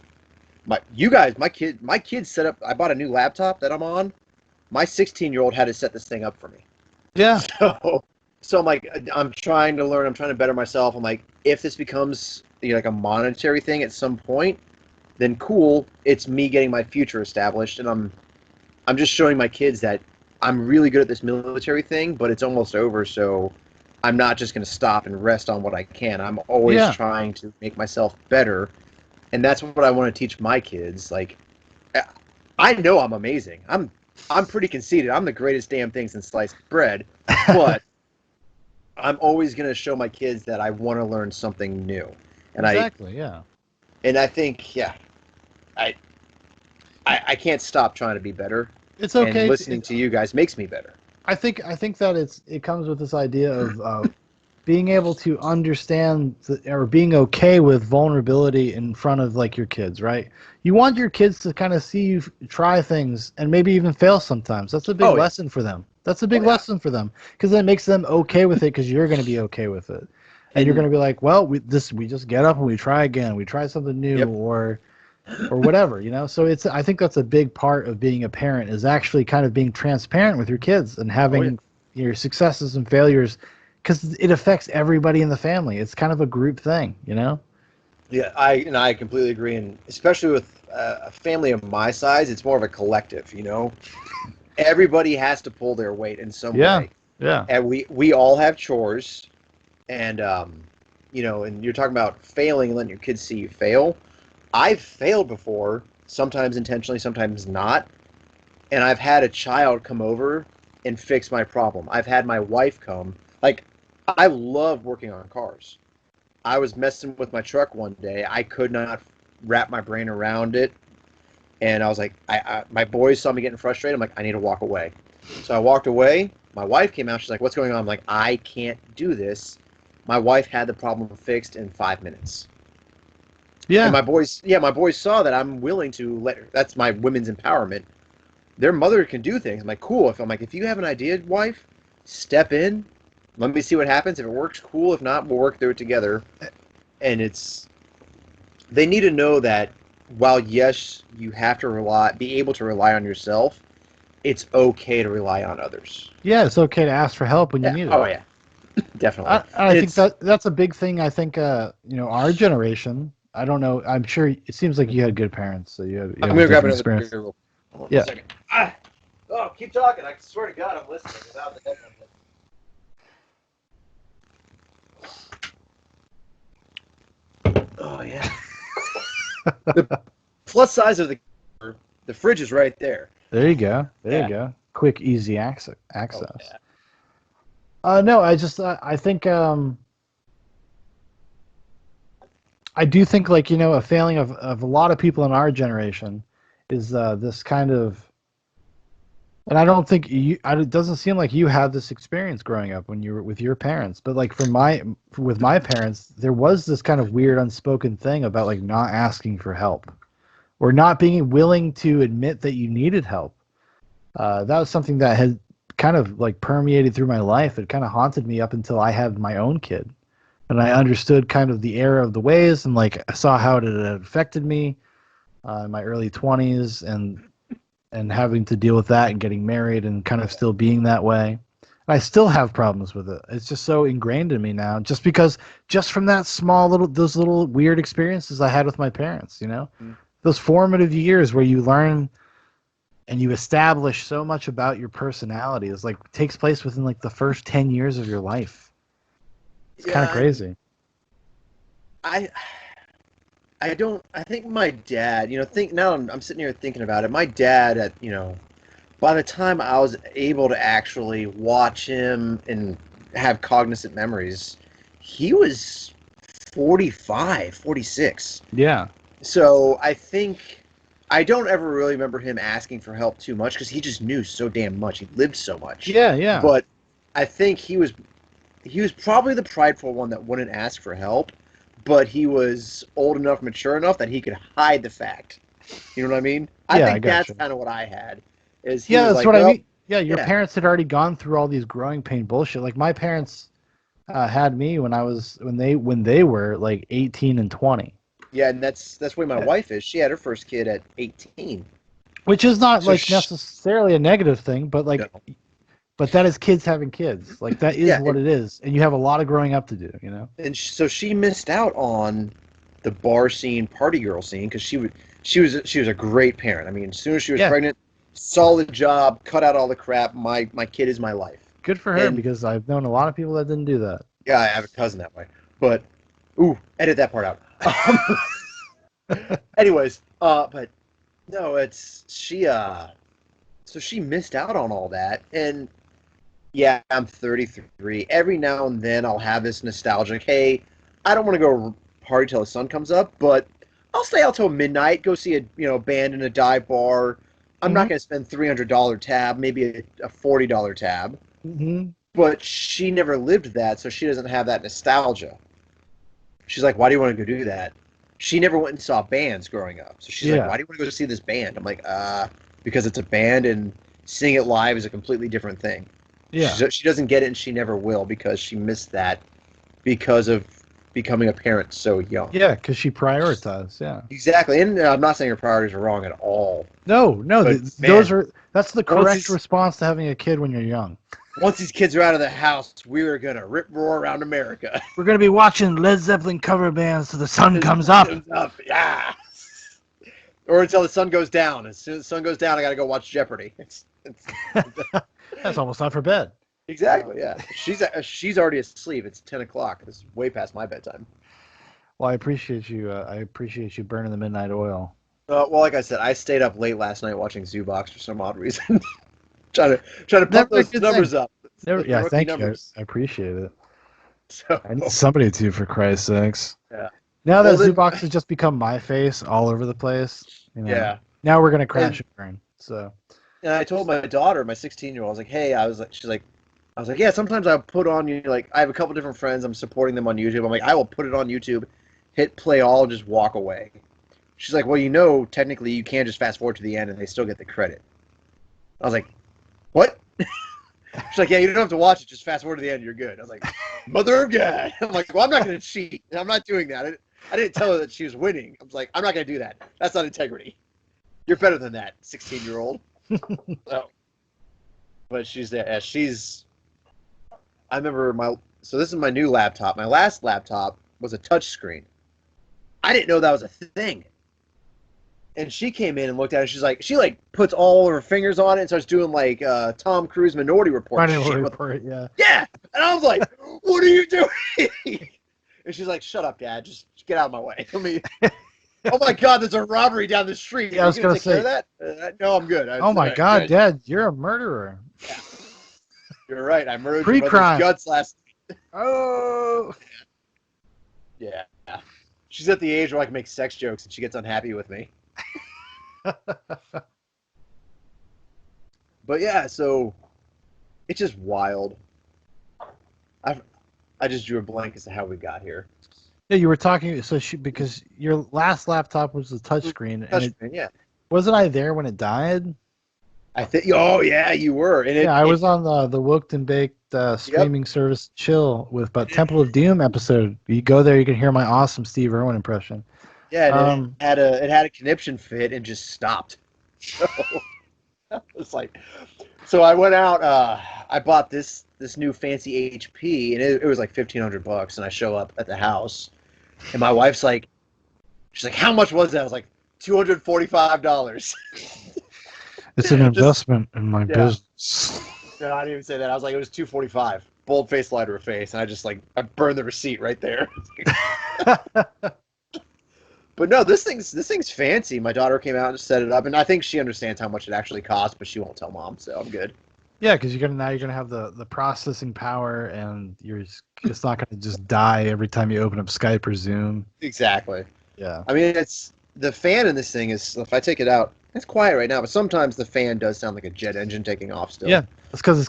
my kid set up. I bought a new laptop that I'm on. My 16-year-old had to set this thing up for me. Yeah. So I'm like, I'm trying to learn. I'm trying to better myself. I'm like, if this becomes like a monetary thing at some point, then cool. It's me getting my future established, and I'm just showing my kids that I'm really good at this military thing, but it's almost over. So I'm not just going to stop and rest on what I can. I'm always trying to make myself better. And that's what I want to teach my kids. Like, I know I'm amazing. I'm pretty conceited. I'm the greatest damn thing since sliced bread. But I'm always going to show my kids that I want to learn something new. And And I think, I can't stop trying to be better. It's okay. And listening to you guys makes me better. I think that it comes with this idea of being able to understand or being okay with vulnerability in front of like your kids, right? You want your kids to kind of see you try things and maybe even fail sometimes. That's a big lesson for them. That's a big lesson for them, because it makes them okay with it, because you're going to be okay with it, and you're going to be like, well, we just get up and we try again. We try something new, or whatever, So I think that's a big part of being a parent, is actually kind of being transparent with your kids and having your successes and failures, because it affects everybody in the family. It's kind of a group thing, Yeah, I completely agree, and especially with a family of my size, it's more of a collective. Everybody has to pull their weight in some Yeah, way, yeah, and we all have chores, and and you're talking about failing and letting your kids see you fail. I've failed before, sometimes intentionally, sometimes not, and I've had a child come over and fix my problem. I've had my wife come. Like, I love working on cars. I was messing with my truck one day. I could not wrap my brain around it, and I was like, my boys saw me getting frustrated. I'm like, I need to walk away. So I walked away. My wife came out. She's like, "What's going on?" I'm like, "I can't do this." My wife had the problem fixed in 5 minutes. And yeah, my boys saw that I'm willing to let her. That's my women's empowerment. Their mother can do things. I'm like, cool. If you have an idea, wife, step in. Let me see what happens. If it works, cool. If not, we'll work through it together. And they need to know that while yes, you have to be able to rely on yourself, it's okay to rely on others. yeah. It's okay to ask for help when you Yeah. need it. Oh yeah. Definitely. I think It's that's a big thing. I think our generation. I don't know. I'm sure it seems like you had good parents, so you I'm have a gonna grab different another experience. beer. Hold on Yeah. one second. Oh, keep talking. I swear to God, I'm listening without the headphones in. Oh yeah. The plus size of the fridge is right there. There you go. There you Yeah. go. Quick, easy Oh access. yeah. No, I just I think I do think like a failing of a lot of people in our generation is this kind of, and I don't think it doesn't seem like you had this experience growing up when you were with your parents, but like with my parents, there was this kind of weird unspoken thing about like not asking for help or not being willing to admit that you needed help. That was something that had kind of like permeated through my life. It kind of haunted me up until I had my own kid, and I understood kind of the error of the ways, and like I saw how it had affected me in my early 20s, and having to deal with that and getting married and kind of still being that way. And I still have problems with it. It's just so ingrained in me now, just from that those little weird experiences I had with my parents. Mm. Those formative years where you learn and you establish so much about your personality. It's like takes place within like the first 10 years of your life. It's kind of Yeah, and crazy. I I don't. I think my dad. Think now. I'm sitting here thinking about it. My dad, by the time I was able to actually watch him and have cognizant memories, he was 45, 46. Yeah. So I think I don't ever really remember him asking for help too much because he just knew so damn much. He lived so much. Yeah, yeah. But I think he was probably the prideful one that wouldn't ask for help, but he was old enough, mature enough that he could hide the fact. You know what I mean? I Yeah, I think got that's you. kind of what I had. Is he Yeah, was that's like, what I well, mean. Yeah, your yeah, parents had already gone through all these growing pain bullshit. Like my parents had me when they were like 18 and 20. yeah, and that's where my Yeah. wife is. She had her first kid at 18. Which is not So like necessarily a negative thing, but no, but that is kids having kids. Like that is yeah, what it is, and you have a lot of growing up to do. so she missed out on the bar scene, party girl scene because she was a great parent. I mean, as soon as she was Yeah, pregnant, solid job, cut out all the crap. My kid is my life, good for her and because I've known a lot of people that didn't do that. yeah, I have a cousin that way. But ooh, edit that part out. Anyways, but no, it's she. So she missed out on all that, and yeah, I'm 33. Every now and then, I'll have this nostalgic. Hey, I don't want to go party till the sun comes up, but I'll stay out till midnight. Go see a band in a dive bar. I'm not Hmm. going to spend $300 tab, maybe a $40 tab. Hmm. But she never lived that, so she doesn't have that nostalgia. She's like, why do you want to go do that? She never went and saw bands growing up. So she's like, Yeah, why do you want to go see this band? I'm like, because it's a band and seeing it live is a completely different thing. yeah, She doesn't get it and she never will because she missed that because of becoming a parent so young. yeah. Because she prioritized. Yeah. Exactly. And I'm not saying her priorities are wrong at all. No, no. But Those man, are that's the once correct response to having a kid when you're young. once these kids are out of the house, we're gonna rip roar around America. We're gonna be watching Led Zeppelin cover bands till the sun comes up. Yeah. Or until the sun goes down. As soon as the sun goes down, I gotta go watch Jeopardy. That's almost time for bed. Exactly. Yeah. She's already asleep. It's 10 o'clock. This is way past my bedtime. Well, I appreciate you. I appreciate you burning the midnight oil. Well, like I said, I stayed up late last night watching Zoobox for some odd reason. trying to pump those numbers up. Yeah, thank you. I appreciate it. So, I need somebody to, for Christ's sakes. Yeah. Now that Zoobox has just become my face all over the place. You know, yeah. Now we're gonna crash and burn. So. And I told my daughter, my 16-year-old, I was like, hey, I was like, yeah, sometimes I'll put on I have a couple different friends, I'm supporting them on YouTube. I'm like, I will put it on YouTube, hit play all, just walk away. She's like, well, technically you can just fast forward to the end and they still get the credit. I was like, what? She's like, yeah, you don't have to watch it, just fast forward to the end, you're good. I was like, mother of God. I'm like, well, I'm not going to cheat. I'm not doing that. I didn't tell her that she was winning. I was like, I'm not going to do that. That's not integrity. You're better than that, 16-year-old. But she's there. I remember so this is my new laptop. My last laptop was a touchscreen. I didn't know that was a thing. And she came in and looked at it. She puts all her fingers on it and starts doing Tom Cruise Minority Report. Yeah. Yeah. And I was like, what are you doing? And she's like, shut up, Dad. Just get out of my way. Oh my God, there's a robbery down the street. Yeah, I was going to say that. No, I'm good. Oh my God, Dad, you're a murderer. Yeah. You're right. I murdered Pre-crime. your brother's guts last night. Oh. Yeah. She's at the age where I can make sex jokes and she gets unhappy with me. But yeah, so it's just wild. I just drew a blank as to how we got here. Yeah, you were talking. So because your last laptop was a touchscreen, yeah. Wasn't I there when it died? I think. Oh yeah, you were. And I was on the Woke and Baked streaming service Chill with Temple of Doom episode. You go there, you can hear my awesome Steve Irwin impression. Yeah, it had a conniption fit and just stopped. So it's so I went out. I bought this new fancy HP, and it was like $1,500, and I show up at the house, and my wife's like, she's like, how much was that? I was like, $245. It's an investment in my business. No, I didn't even say that. I was like, it was $245. Bold face, lighter of face, and I burned the receipt right there. But no, this thing's fancy. My daughter came out and set it up, and I think she understands how much it actually costs, but she won't tell Mom, so I'm good. Yeah, because you're gonna have the processing power, and it's not gonna just die every time you open up Skype or Zoom. Exactly. Yeah. I mean, it's the fan in this thing is, if I take it out, it's quiet right now, but sometimes the fan does sound like a jet engine taking off still. Yeah, that's because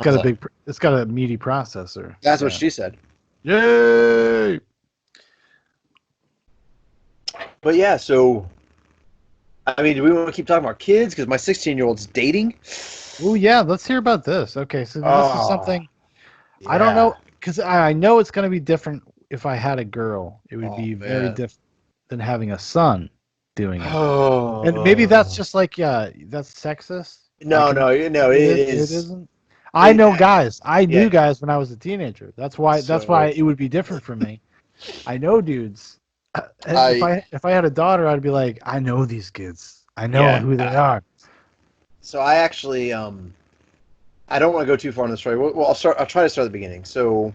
it's got a meaty processor. That's what she said. Yay! But yeah, so I mean, do we want to keep talking about kids? Because my 16-year-old's dating. Oh yeah, let's hear about this. Okay, so this is something I don't know, because I know it's going to be different if I had a girl. It would be very different than having a son doing it. Oh. And maybe that's just that's sexist. No, it is. It isn't. I know guys. I knew guys when I was a teenager. That's why it would be different for me. I know dudes. If I had a daughter, I'd be like, I know these kids. I know who they are. So I actually, I don't want to go too far in the story. Well, I'll try to start at the beginning. So,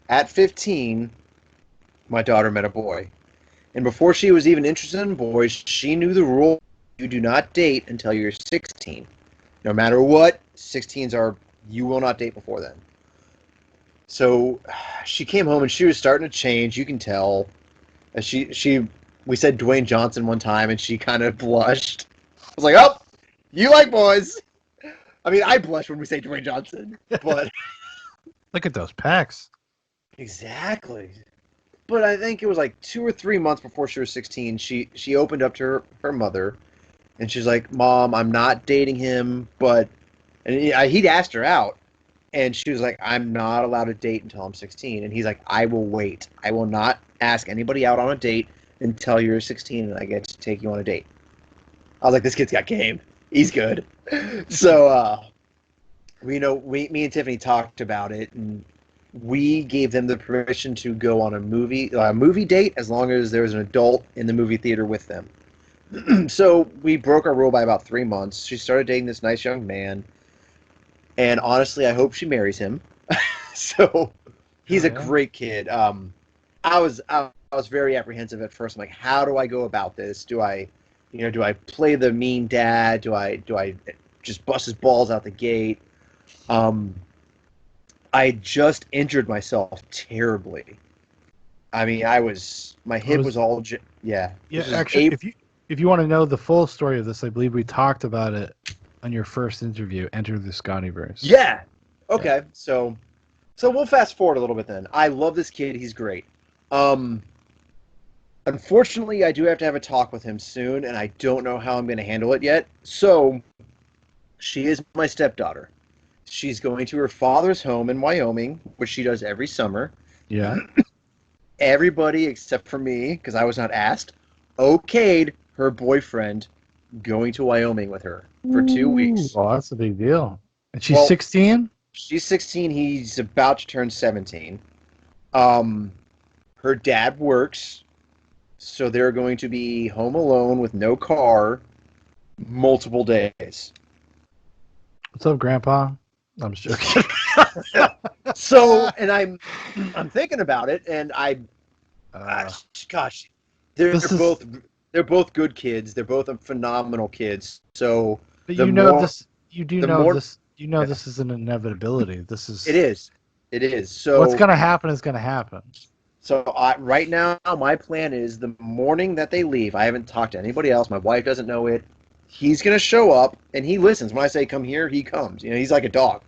at 15, my daughter met a boy, and before she was even interested in boys, she knew the rule: you do not date until you're 16. No matter what, 16s you will not date before then. So, she came home and she was starting to change. You can tell. We said Dwayne Johnson one time, and she kind of blushed. I was like, oh. You like boys. I mean, I blush when we say Dwayne Johnson, but... Look at those pecs. Exactly. But I think it was like 2 or 3 months before she was 16, she opened up to her mother, and she's like, Mom, I'm not dating him, but... And he'd asked her out, and she was like, I'm not allowed to date until I'm 16. And he's like, I will wait. I will not ask anybody out on a date until you're 16 and I get to take you on a date. I was like, this kid's got game. He's good. So me and Tiffany talked about it, and we gave them the permission to go on a movie date as long as there was an adult in the movie theater with them. So we broke our rule by about 3 months. She started dating this nice young man, and honestly, I hope she marries him. So he's a great kid. I was very apprehensive at first. I'm like, how do I go about this? Do I play the mean dad? Do I just bust his balls out the gate? I just injured myself terribly. I mean, my hip was all yeah. Yeah, actually, if you want to know the full story of this, I believe we talked about it on your first interview, Enter the Scottyverse. Yeah. Okay. Yeah. So we'll fast forward a little bit then. I love this kid. He's great. Unfortunately, I do have to have a talk with him soon, and I don't know how I'm going to handle it yet. So, she is my stepdaughter. She's going to her father's home in Wyoming, which she does every summer. Yeah. Everybody except for me, because I was not asked, okayed her boyfriend going to Wyoming with her for 2 weeks. Oh, that's a big deal. And she's 16? She's 16. He's about to turn 17. Her dad works. So they're going to be home alone with no car multiple days. What's up, Grandpa? I'm just joking. So, and I'm thinking about it, and gosh, they're both good kids. They're both phenomenal kids. So, but you know this is an inevitability. It is. So what's gonna happen is gonna happen. So right now, my plan is the morning that they leave. I haven't talked to anybody else. My wife doesn't know it. He's going to show up, and he listens. When I say come here, he comes. He's like a dog.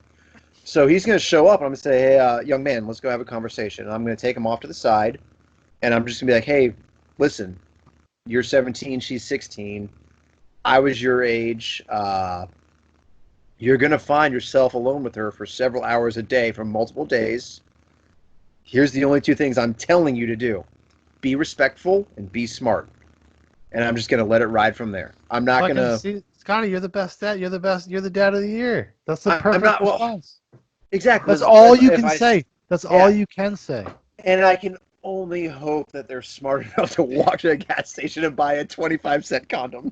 So he's going to show up, and I'm going to say, hey, young man, let's go have a conversation. And I'm going to take him off to the side, and I'm just going to be like, hey, listen, you're 17, she's 16. I was your age. You're going to find yourself alone with her for several hours a day for multiple days. Here's the only two things I'm telling you to do. Be respectful and be smart. And I'm just going to let it ride from there. I'm not going to... Scottie, you're the best dad. You're the best. You're the dad of the year. That's the perfect response. Exactly. That's all you can say. That's all you can say. And I can only hope that they're smart enough to walk to a gas station and buy a 25-cent condom.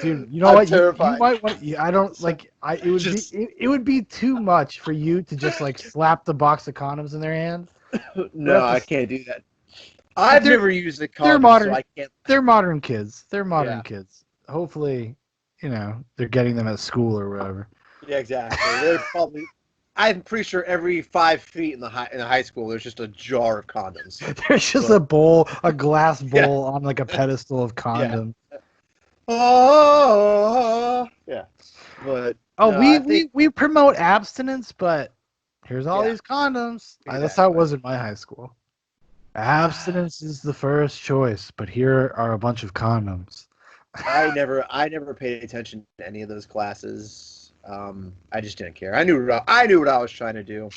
Dude, you know what? Terrified. You might want. I don't like. It would be too much for you to just like slap the box of condoms in their hand. No, I can't do that. I've never used a condom, so I can't. They're modern kids. Kids. Hopefully, they're getting them at school or whatever. Yeah, exactly. They're probably. I'm pretty sure every 5 feet in the high school, there's just a jar of condoms. There's just a glass bowl on like a pedestal of condoms. Yeah. Oh, yeah. But we promote abstinence, but here's all these condoms. Exactly. That's how it was in my high school. Abstinence is the first choice, but here are a bunch of condoms. I never paid attention to any of those classes. I just didn't care. I knew what I was trying to do.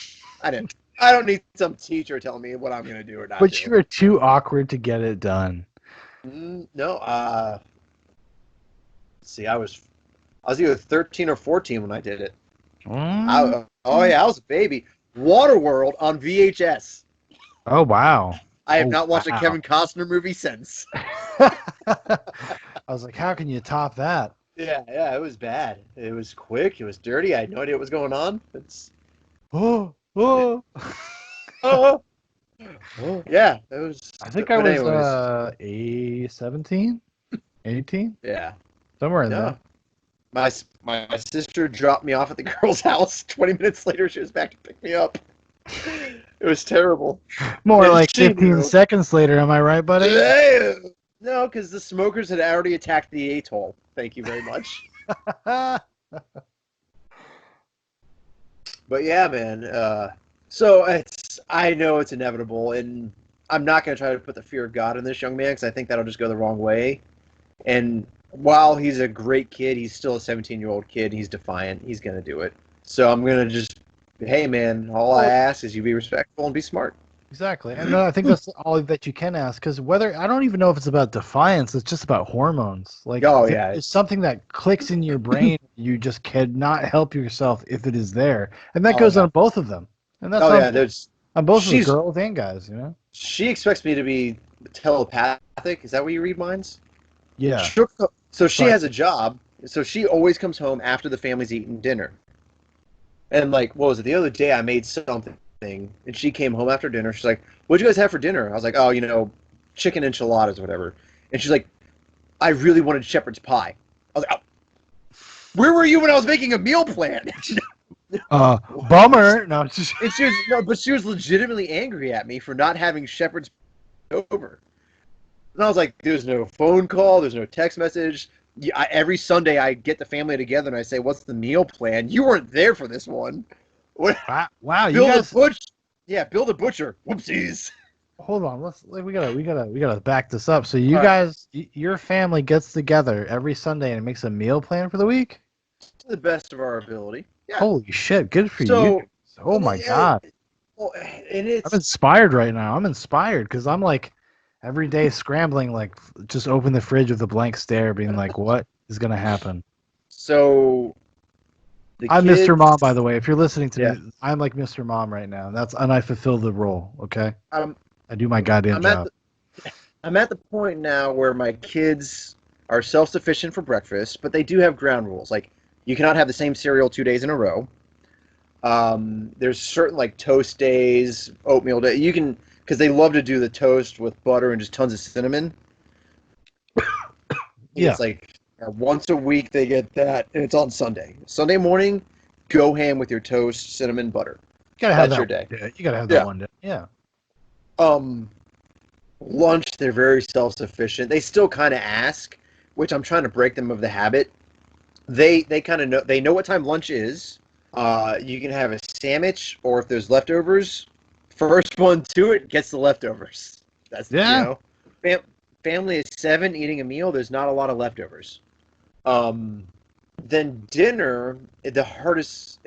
I don't need some teacher telling me what I'm going to do or not. But you were too awkward to get it done. No. See, I was either 13 or 14 when I did it. I was a baby. Waterworld on VHS. Oh wow! I have not watched a Kevin Costner movie since. I was like, how can you top that? Yeah, it was bad. It was quick. It was dirty. I had no idea what was going on. Oh. Yeah, it was. I think I was 17, 18. Yeah, somewhere in there. My sister dropped me off at the girl's house. 20 minutes later, she was back to pick me up. It was terrible. More like 15 seconds later, am I right, buddy? No, because the smokers had already attacked the atoll. Thank you very much. But yeah, man. So I know it's inevitable, and I'm not going to try to put the fear of God in this young man because I think that'll just go the wrong way. And while he's a great kid, he's still a 17-year-old kid. He's defiant. He's going to do it. So I'm going to just, hey, man, all I ask is you be respectful and be smart. Exactly. And I think that's all that you can ask, because whether I don't even know if it's about defiance, it's just about hormones. Like Oh there yeah, is something that clicks in your brain. You just cannot help yourself if it is there. And that oh goes yeah, on both of them. And that's oh yeah. There's on both of the she's girls and guys, you know? she expects me to be telepathic. Is that what you read minds? Yeah. So she But has a job. So she always comes home after the family's eaten dinner. And like, what was it? The other day I made something, and she came home after dinner. She's like, "What'd you guys have for dinner?" I was like, "Oh, chicken enchiladas or whatever." And she's like, "I really wanted shepherd's pie." I was like, oh, "Where were you when I was making a meal plan?" bummer. No, And she was no, but she was legitimately angry at me for not having shepherd's pie over. And I was like, "There's no phone call. There's no text message. Every Sunday I get the family together and I say, "What's the meal plan?" You weren't there for this one. What? wow, you Bill the guys Butcher. Yeah, Bill the Butcher. Whoopsies. hold on. We gotta back this up. So you All right, guys your family gets together every Sunday and makes a meal plan for the week? to the best of our ability. Yeah. Holy shit, good for you. So, Oh my god. well, and I'm it's inspired right now. I'm inspired because I'm like every day scrambling, like just open the fridge with a blank stare, being like, what is gonna happen? so the I'm Mr. kids. Mom, by the way. If you're listening to Yeah. me, I'm like Mr. Mom right now. And I fulfill the role. Okay, I'm I do my goddamn I'm at job. the I'm at the point now where my kids are self-sufficient for breakfast, but they do have ground rules. Like you cannot have the same cereal 2 days in a row. There's certain like toast days, oatmeal day. You can because they love to do the toast with butter and just tons of cinnamon. Yeah, It's like once a week they get that, and it's on Sunday. Sunday morning, go ham with your toast, cinnamon, butter. you gotta have That's that your one day. day. You gotta have that Yeah. one day. Yeah. Um, Lunch, they're very self-sufficient. They still kind of ask, which I'm trying to break them of the habit. They kind of know they know what time lunch is. You can have a sandwich, or if there's leftovers, first one to it gets the leftovers. That's Yeah. fam- family is seven eating a meal. There's not a lot of leftovers. Um, then dinner, the hardest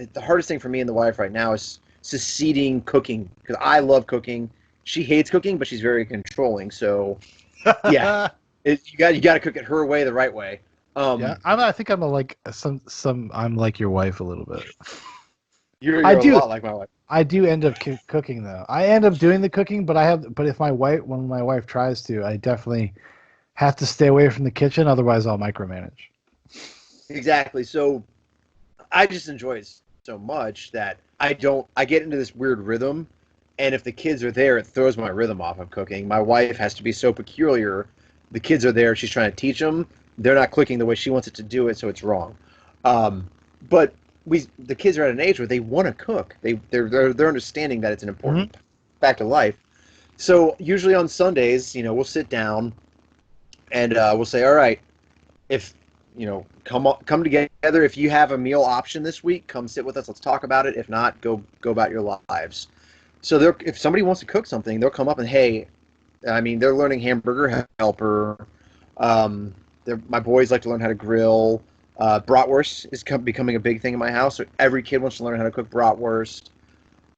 thing for me and the wife right now is succeeding cooking because I love cooking. She hates cooking, but she's very controlling. So yeah, you got to cook it her way, the right way. Yeah. Um, I think I'm a, like some. I'm like your wife a little bit. you're I you're a do. lot like my wife. I do end up cooking though. I end up doing the cooking, but if when my wife tries to, I definitely have to stay away from the kitchen. Otherwise, I'll micromanage. Exactly. So I just enjoy it so much that I don't. I get into this weird rhythm, and if the kids are there, it throws my rhythm off of cooking. My wife has to be so peculiar. The kids are there. She's trying to teach them. They're not clicking the way she wants it to do it, so it's wrong. But the kids are at an age where they want to cook. They're understanding that it's an Hmm. important fact of life. So usually on Sundays, we'll sit down and we'll say, all right, if come together. If you have a meal option this week, come sit with us. Let's talk about it. If not, go about your lives. So if somebody wants to cook something, they'll come up and hey, I mean, they're learning hamburger helper. Um, my boys like to learn how to grill. Bratwurst is becoming a big thing in my house. So every kid wants to learn how to cook bratwurst.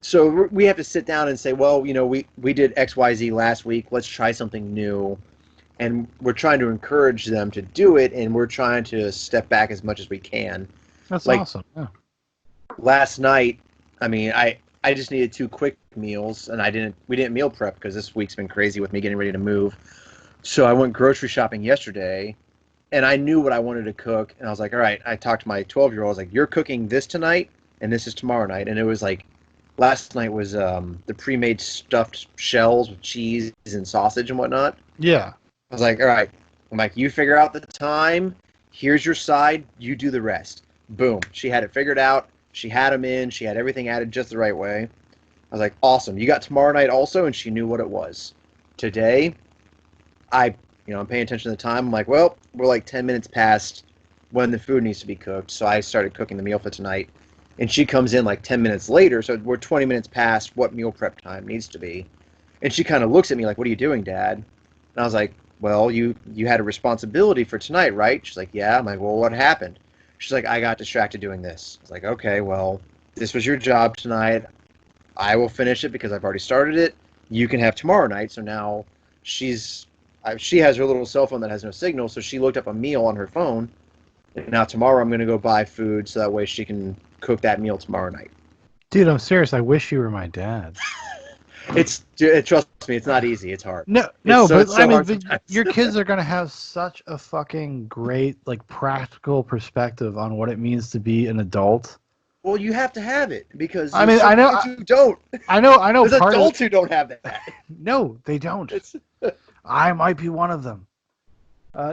So we have to sit down and say, well, we did X Y Z last week. Let's try something new, and we're trying to encourage them to do it, and we're trying to step back as much as we can. That's Like awesome. Yeah. last night, I mean, I just needed two quick meals, and we didn't meal prep because this week's been crazy with me getting ready to move. So I went grocery shopping yesterday, and I knew what I wanted to cook, and I was like, all right. I talked to my 12-year-old. I was like, you're cooking this tonight, and this is tomorrow night, and it was like last night was the pre-made stuffed shells with cheese and sausage and whatnot. Yeah. I was like, all right. I'm like, you figure out the time. Here's your side. You do the rest. Boom. She had it figured out. She had them in. She had everything added just the right way. I was like, awesome. You got tomorrow night also, and she knew what it was. Today, I'm paying attention to the time. I'm like, well, we're like 10 minutes past when the food needs to be cooked. So I started cooking the meal for tonight. And she comes in like 10 minutes later. So we're 20 minutes past what meal prep time needs to be. And she kind of looks at me like, what are you doing, Dad? And I was like, well, you had a responsibility for tonight, right? She's like, yeah. I'm like, well, what happened? She's like, I got distracted doing this. I was like, okay, well, this was your job tonight. I will finish it because I've already started it. you can have tomorrow night. So now she has her little cell phone that has no signal, so she looked up a meal on her phone. And now tomorrow I'm going to go buy food so that way she can cook that meal tomorrow night. Dude, I'm serious. I wish you were my dad. Trust me, it's not easy. It's hard. No, but I mean, but your kids are gonna have such a fucking great, like, practical perspective on what it means to be an adult. Well, you have to have it because I mean, I know kids who don't. I know. There's adults who don't have that. No, they don't. I might be one of them.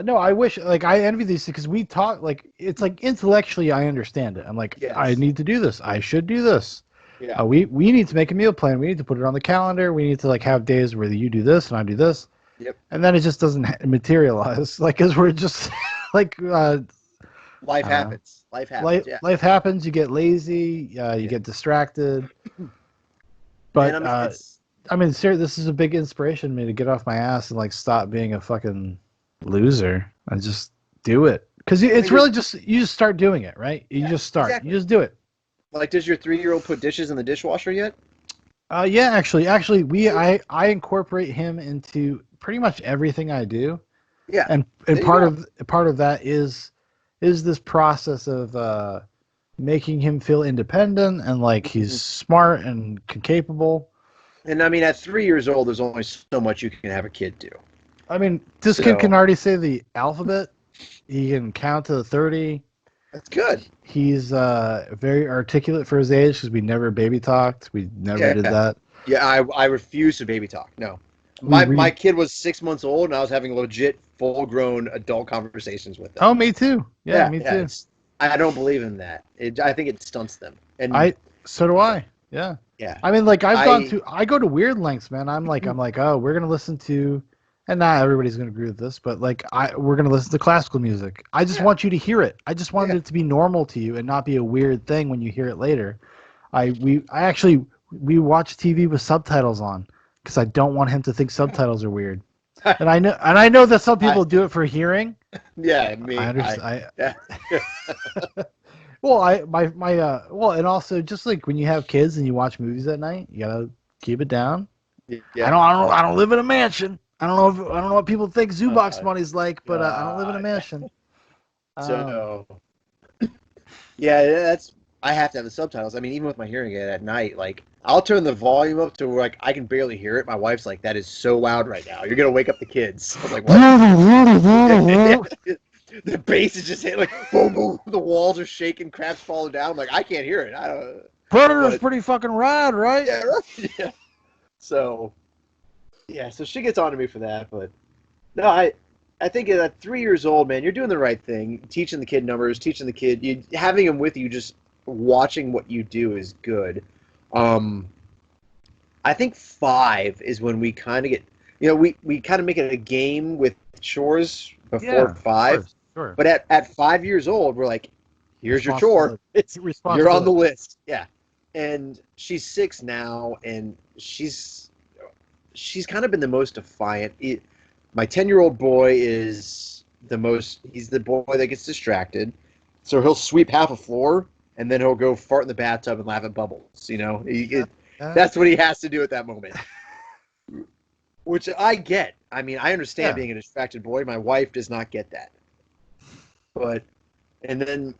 No, I wish, like, I envy these because we talk, like, it's like intellectually I understand it. I'm like, yes. I need to do this. I should do this. Yeah. We need to make a meal plan. We need to put it on the calendar. We need to, like, have days where you do this and I do this. Yep. And then it just doesn't materialize, like, because we're just like life happens. Life happens. Life happens. You get lazy. You get distracted. But I mean, seriously, this is a big inspiration to me to get off my ass and, like, stop being a fucking loser and just do it. Because it's really just you just start doing it, right? You just start. Exactly. You just do it. Like, does your 3-year-old put dishes in the dishwasher yet? Yeah, actually, I incorporate him into pretty much everything I do. Yeah, and part of that is this process of making him feel independent and like he's smart and capable. And I mean, at 3 years old, there's only so much you can have a kid do. I mean, this kid can already say the alphabet. He can count to 30. That's good. He's very articulate for his age because we never baby talked. We never did that. Yeah, I refuse to baby talk. No. My kid was 6 months old, and I was having legit, full-grown adult conversations with them. Oh, me too. Yeah, me too. I don't believe in that. I think it stunts them. And so do I. Yeah. Yeah. I mean, like, I go to weird lengths, man. I'm like, oh, we're gonna listen to. And not everybody's going to agree with this, but, like, we're going to listen to classical music. I just want you to hear it. I just wanted it to be normal to you and not be a weird thing when you hear it later. We watch TV with subtitles on because I don't want him to think subtitles are weird. And I know that some people do it for hearing. Yeah, me. I understand. Well, and also just like when you have kids and you watch movies at night, you gotta keep it down. Yeah. I don't live in a mansion. I don't know what people think Zoobox money's like, but I don't live in a mansion. So, yeah, I have to have the subtitles. I mean, even with my hearing aid at night, like, I'll turn the volume up to where, like, I can barely hear it. My wife's like, "That is so loud right now. You're gonna wake up the kids." I was like, "What?" The bass is just hitting, like, boom, boom. The walls are shaking, crap's falling down. I'm like, I can't hear it. Predator's pretty fucking rad, right? Yeah, right. Yeah. So. Yeah, so she gets on to me for that, but no, I think at 3 years old, man, you're doing the right thing. Teaching the kid numbers, teaching the kid, having him with you, just watching what you do is good. I think 5 is when we kind of get, we kind of make it a game with chores before 5. Sure. But at 5 years old, we're like, here's your chore. You're on the list. Yeah. And she's 6 now, and she's kind of been the most defiant. My 10-year-old boy is he's the boy that gets distracted. So he'll sweep half a floor, and then he'll go fart in the bathtub and laugh at bubbles. That's what he has to do at that moment. Which I get. I mean, I understand being a distracted boy. My wife does not get that. And then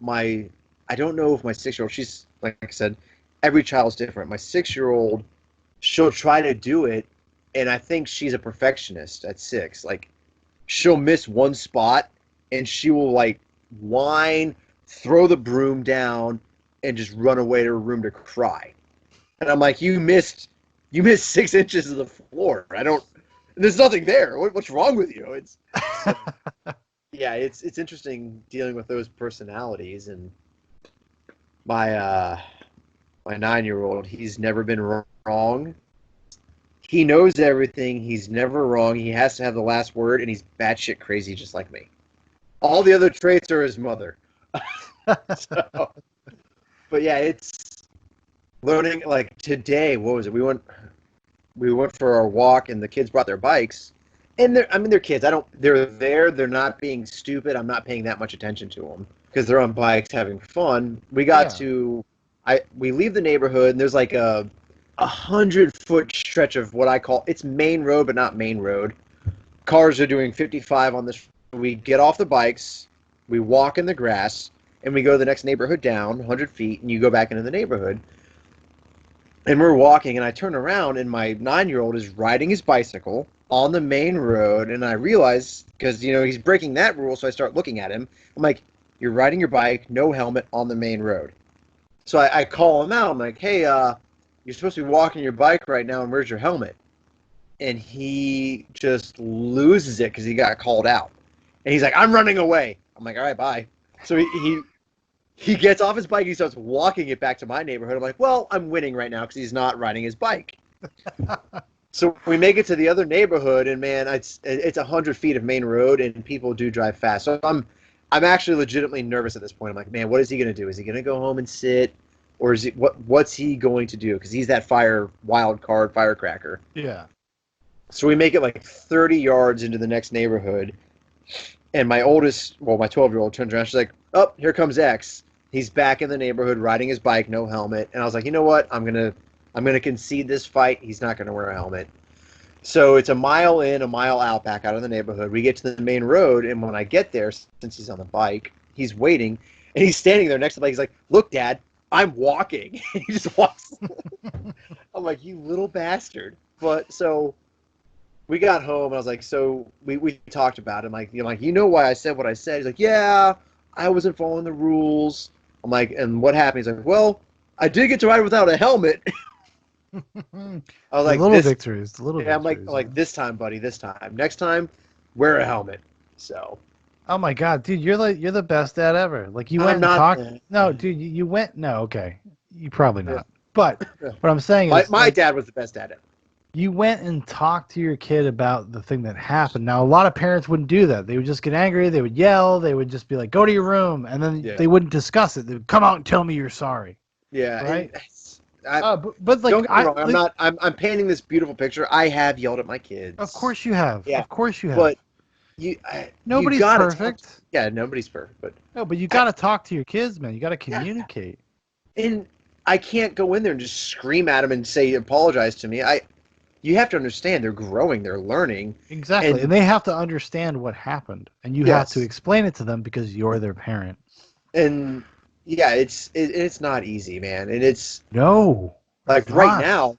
I don't know if my 6-year-old, she's, like I said, every child's different. My 6-year-old, she'll try to do it, and I think she's a perfectionist at 6. Like, she'll miss one spot, and she will, like, whine, throw the broom down, and just run away to her room to cry. And I'm like, you missed 6 inches of the floor. There's nothing there. What's wrong with you? It's interesting dealing with those personalities. And my 9-year-old, he's never been wrong. He knows everything. He's never wrong. He has to have the last word, and he's batshit crazy just like me. All the other traits are his mother. But yeah, it's learning. Like today, what was it? We went for our walk, and the kids brought their bikes. And they're kids. They're there. They're not being stupid. I'm not paying that much attention to them because they're on bikes having fun. We got to. We leave the neighborhood, and there's like a 100-foot stretch of what I call it's main road, but not main road. Cars are doing 55 on this. We get off the bikes, we walk in the grass, and we go to the next neighborhood down 100 feet, and you go back into the neighborhood. And we're walking, and I turn around, and my 9-year-old is riding his bicycle on the main road, and I realize, because, he's breaking that rule, so I start looking at him. I'm like, you're riding your bike, no helmet, on the main road. So I call him out. I'm like, hey, you're supposed to be walking your bike right now, and where's your helmet? And he just loses it because he got called out. And he's like, I'm running away. I'm like, all right, bye. So he gets off his bike. He starts walking it back to my neighborhood. I'm like, well, I'm winning right now because he's not riding his bike. So we make it to the other neighborhood, and man, it's 100 feet of main road, and people do drive fast. So I'm actually legitimately nervous at this point. I'm like, man, what is he going to do? Is he going to go home and sit, or is he what's he going to do? Because he's that wild card firecracker. Yeah. So we make it like 30 yards into the next neighborhood, and my 12-year-old turns around. She's like, oh, here comes X. He's back in the neighborhood riding his bike, no helmet. And I was like, you know what? I'm gonna concede this fight. He's not gonna wear a helmet. So it's a mile in, a mile out, back out of the neighborhood. We get to the main road, and when I get there, since he's on the bike, he's waiting, and he's standing there next to the bike. He's like, look, Dad, I'm walking. He just walks. I'm like, you little bastard. But so we got home, and I was like, so we talked about it. I'm like, you know why I said what I said? He's like, yeah, I wasn't following the rules. I'm like, and what happened? He's like, well, I did get to ride without a helmet. I was like, little victories. Yeah, I'm like, this time, buddy, this time. Next time, wear a helmet. So. Oh my God, dude, you're the best dad ever. Like you went and talked. No, dude, you went. No, okay, you probably not. Yeah. But what I'm saying is, my dad was the best dad ever. You went and talked to your kid about the thing that happened. Now, a lot of parents wouldn't do that. They would just get angry. They would yell. They would just be like, "Go to your room," and then they wouldn't discuss it. They would come out and tell me you're sorry. Yeah, right. But like, don't get me wrong. I'm painting this beautiful picture. I have yelled at my kids. Of course you have. Yeah. Of course you have. But nobody's perfect. Nobody's perfect. But but you got to talk to your kids, man. You got to communicate. Yeah. And I can't go in there and just scream at them and say apologize to me. You have to understand they're growing, they're learning. Exactly, and they have to understand what happened, and you have to explain it to them because you're their parent. And yeah, it's not easy, man. And it's like right now,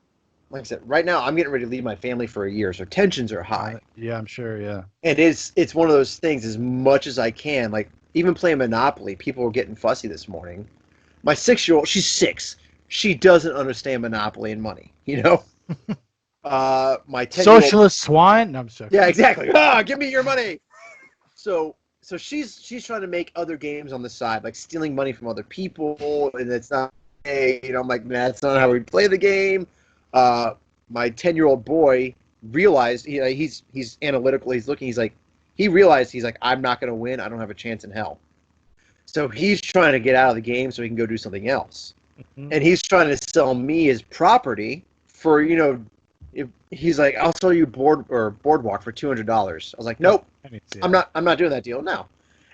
like I said, right now I'm getting ready to leave my family for a year, so tensions are high. Yeah, I'm sure. Yeah, and it's one of those things. As much as I can, like even playing Monopoly, people were getting fussy this morning. My 6-year-old, she's 6. She doesn't understand Monopoly and money, my 10-year-old, socialist swine. No, I'm sorry. Yeah, exactly. Give me your money. So she's trying to make other games on the side, like stealing money from other people, and it's not. Hey, I'm like, that's not how we play the game. My 10-year-old boy realized he's analytical. He's looking. He realized I'm not going to win. I don't have a chance in hell. So he's trying to get out of the game so he can go do something else, and he's trying to sell me his property for he's like, I'll sell you boardwalk for $200. I was like, nope, I'm not doing that deal now.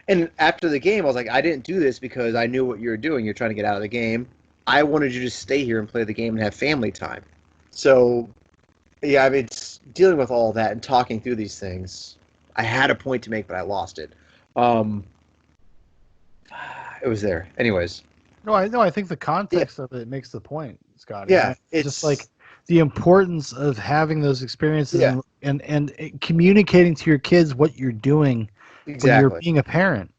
And after the game, I was like, I didn't do this because I knew what you were doing. You're trying to get out of the game. I wanted you to stay here and play the game and have family time. So, yeah, I mean, it's dealing with all that and talking through these things. I had a point to make, but I lost it. It was there. Anyways. No, I think the context of it makes the point, Scottie. Yeah, it's just like the importance of having those experiences and communicating to your kids what you're doing when you're being a parent.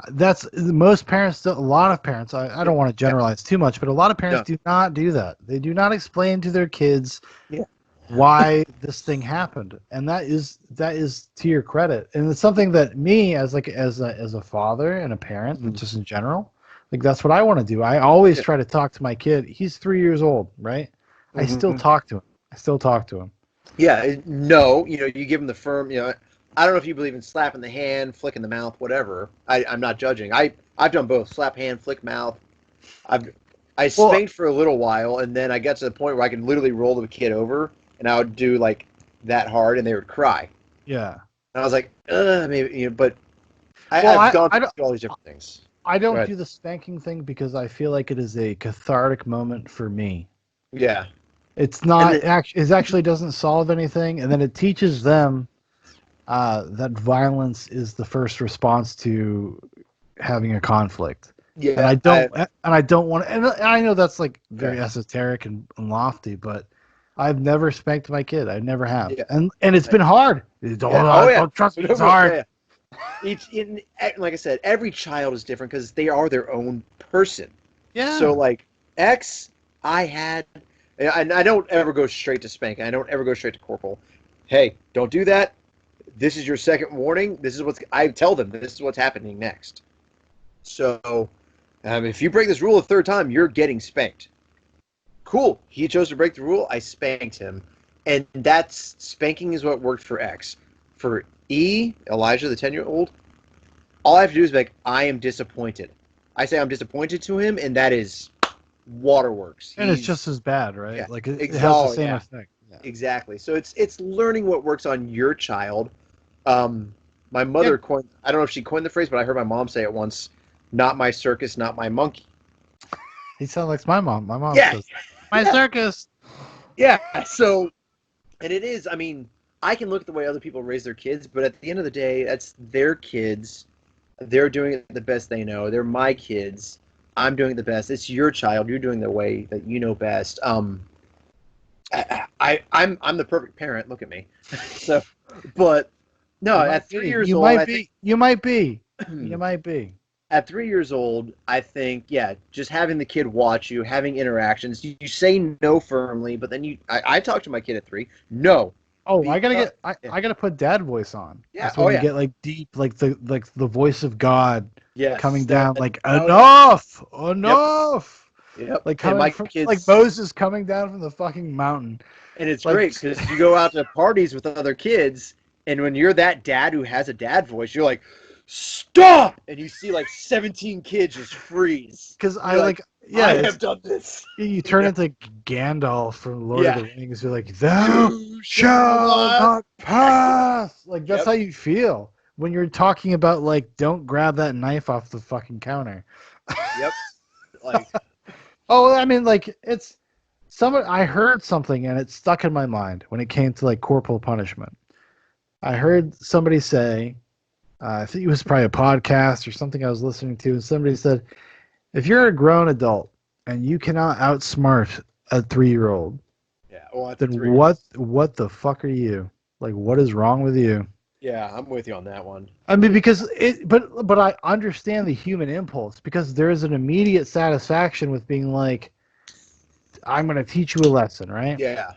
That's most parents. A lot of parents. I don't want to generalize too much, but a lot of parents do not do that. They do not explain to their kids why this thing happened, and that is to your credit. And it's something that me as a father and a parent, just in general, like that's what I want to do. I always try to talk to my kid. He's 3 years old, right? I still talk to him. Yeah, no, you give him the firm, I don't know if you believe in slapping the hand, flicking the mouth, whatever. I'm not judging. I've done both, slap hand, flick mouth. I spanked for a little while, and then I got to the point where I could literally roll the kid over, and I would do like that hard, and they would cry. Yeah. And I was like, maybe, but I've gone through all these different things. I don't do the spanking thing because I feel like it is a cathartic moment for me. Yeah. It's And not then, it actually doesn't solve anything, and then it teaches them that violence is the first response to having a conflict. And yeah, I don't want, and I know that's like okay, very esoteric and lofty, but I've never spanked my kid. I never have, yeah, and it's been hard. yeah, oh yeah, Don't trust me. no, It's no, yeah, hard. yeah. Like I said, every child is different because they are their own person. So Yeah. like X, I had, and I don't ever go straight to spanking. I don't ever go straight to corporal. Hey, don't do that. This is your second warning. This is what's I tell them. This is what's happening next. So, if you break this rule a third time, you're getting spanked. Cool. He chose to break the rule. I spanked him, and that's spanking is what worked for X. For E, Elijah, the 10-year-old, all I have to do is be like, I am disappointed. I say I'm disappointed to him, and that is waterworks. And it's He's just as bad, right? yeah, Like it has the same yeah, effect. Yeah. exactly. So it's learning what works on your child. My Yeah. mother coined. I don't know if she coined the phrase, but I heard my mom say it once. Not my circus, not my monkey. He sounds like my mom. My mom Yeah, says, "My yeah, circus." yeah. So, and it is. I mean, I can look at the way other people raise their kids, but at the end of the day, that's their kids. They're doing it the best they know. They're my kids. I'm doing it the best. It's your child. You're doing the way that you know best. I'm the perfect parent. Look at me. So, but no, You at might 3 years be. You old, might I think be. You might be. You might be. at 3 years old, I think, yeah, just having the kid watch you, having interactions. You say no firmly, but then I talk to my kid at 3. No, Oh, I gotta because get. I, yeah, I gotta put dad voice on. yeah, That's oh when you yeah, get like deep, like the voice of God yes, coming down. that, Like oh yeah, yep, enough. yep. Like And coming my from like kids, Moses coming down from the fucking mountain. and it's Like great because you go out to parties with other kids, and when you're that dad who has a dad voice, you're like, stop, and you see like 17 kids just freeze. because And I you're like, like yeah, I it's have done this. you You turn know? into Gandalf from Lord of Yeah. the Rings. You're like, thou You shall shall not. not pass. Like that's Yep. how you feel when you're talking about like don't grab that knife off the fucking counter. Yep. Like, Oh, I mean, like it's someone. I heard something and it stuck in my mind when it came to like corporal punishment. I heard somebody say, I think it was probably a podcast or something I was listening to, and somebody said, if you're a grown adult and you cannot outsmart a 3-year-old, yeah. Well, at then 3. what the fuck are you? Like, what is wrong with you? Yeah, I'm with you on that one. I mean, because but I understand the human impulse because there is an immediate satisfaction with being like, I'm going to teach you a lesson, right? Yeah.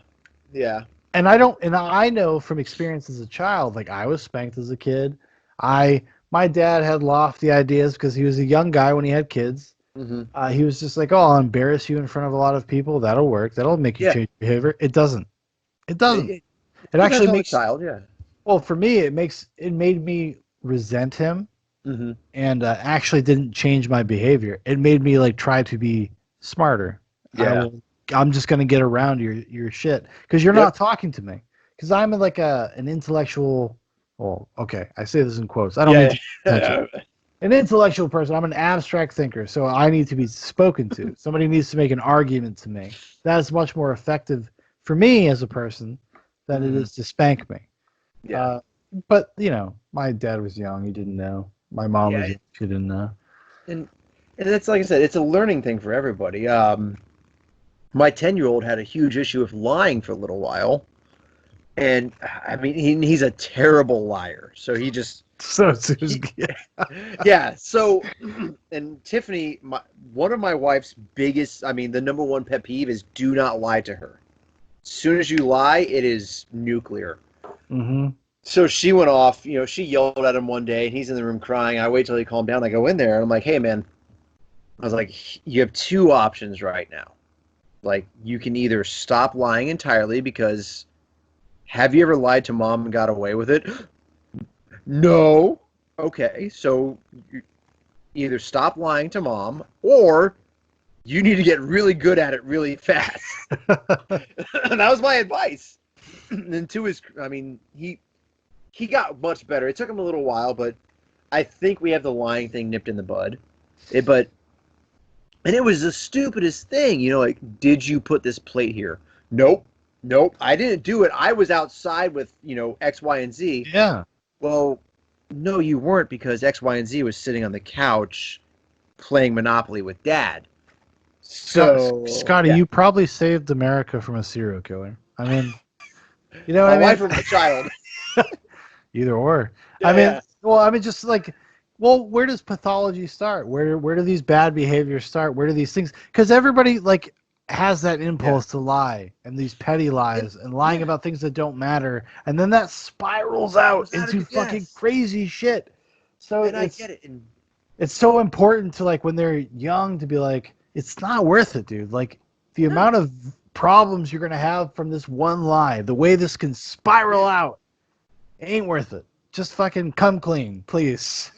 Yeah. And I know from experience as a child, like I was spanked as a kid. My dad had lofty ideas because he was a young guy when he had kids. Mm-hmm. He was just like, "Oh, I'll embarrass you in front of a lot of people. That'll work. That'll make you Yeah. change behavior." It doesn't. It doesn't. It It depends actually on the makes child. Yeah. well for me. It made me resent him, Mm-hmm. and actually didn't change my behavior. It made me like try to be smarter. I Yeah. will. I'm just gonna get around your shit because you're Yep. not talking to me. Because I'm like an intellectual. Well, okay, I say this in quotes. I don't mean Yeah. to attention. An intellectual person. I'm an abstract thinker, so I need to be spoken to. Somebody needs to make an argument to me. That is much more effective for me as a person than it Mm-hmm. is to spank me. Yeah. Uh, but my dad was young; he didn't know. My mom was Yeah. young; she didn't know. And and that's like I said, it's a learning thing for everybody. My 10-year-old had a huge issue with lying for a little while, and I mean, he's a terrible liar. So he just So it's he, yeah. So and Tiffany, one of my wife's biggest, I mean, the number one pet peeve is do not lie to her. As soon as you lie, it is nuclear. mm-hmm. So she went off, she yelled at him one day and he's in the room crying. I wait till he calmed down. I go in there and I'm like, hey man, I was like, you have two options right now. Like you can either stop lying entirely because have you ever lied to mom and got away with it? No. Okay. So you either stop lying to mom or you need to get really good at it really fast. And that was my advice. And to his, I mean, he got much better. It took him a little while, but I think we have the lying thing nipped in the bud. And it was the stupidest thing, like, did you put this plate here? Nope. Nope. I didn't do it. I was outside with, X, Y, and Z. Yeah. Well, no, you weren't because X, Y, and Z was sitting on the couch playing Monopoly with Dad. So, Scotty, yeah. you probably saved America from a serial killer. I mean, you know what My I wife mean? or my child. Either or. I Yeah, mean, yeah. well, I mean, just like, well, where does pathology start? Where do these bad behaviors start? Where do these things? Because everybody like has that Yeah. impulse to lie and these petty And, lies and lying yeah. about things that don't matter, and then that spirals out Spirals out into of fucking yes. crazy shit. So And I get it. And it's so important to like when they're young to be like, it's not worth it, dude. Like the no. amount of problems you're gonna have from this one lie, the way this can spiral Yeah. out, it ain't worth it. Just fucking come clean, please.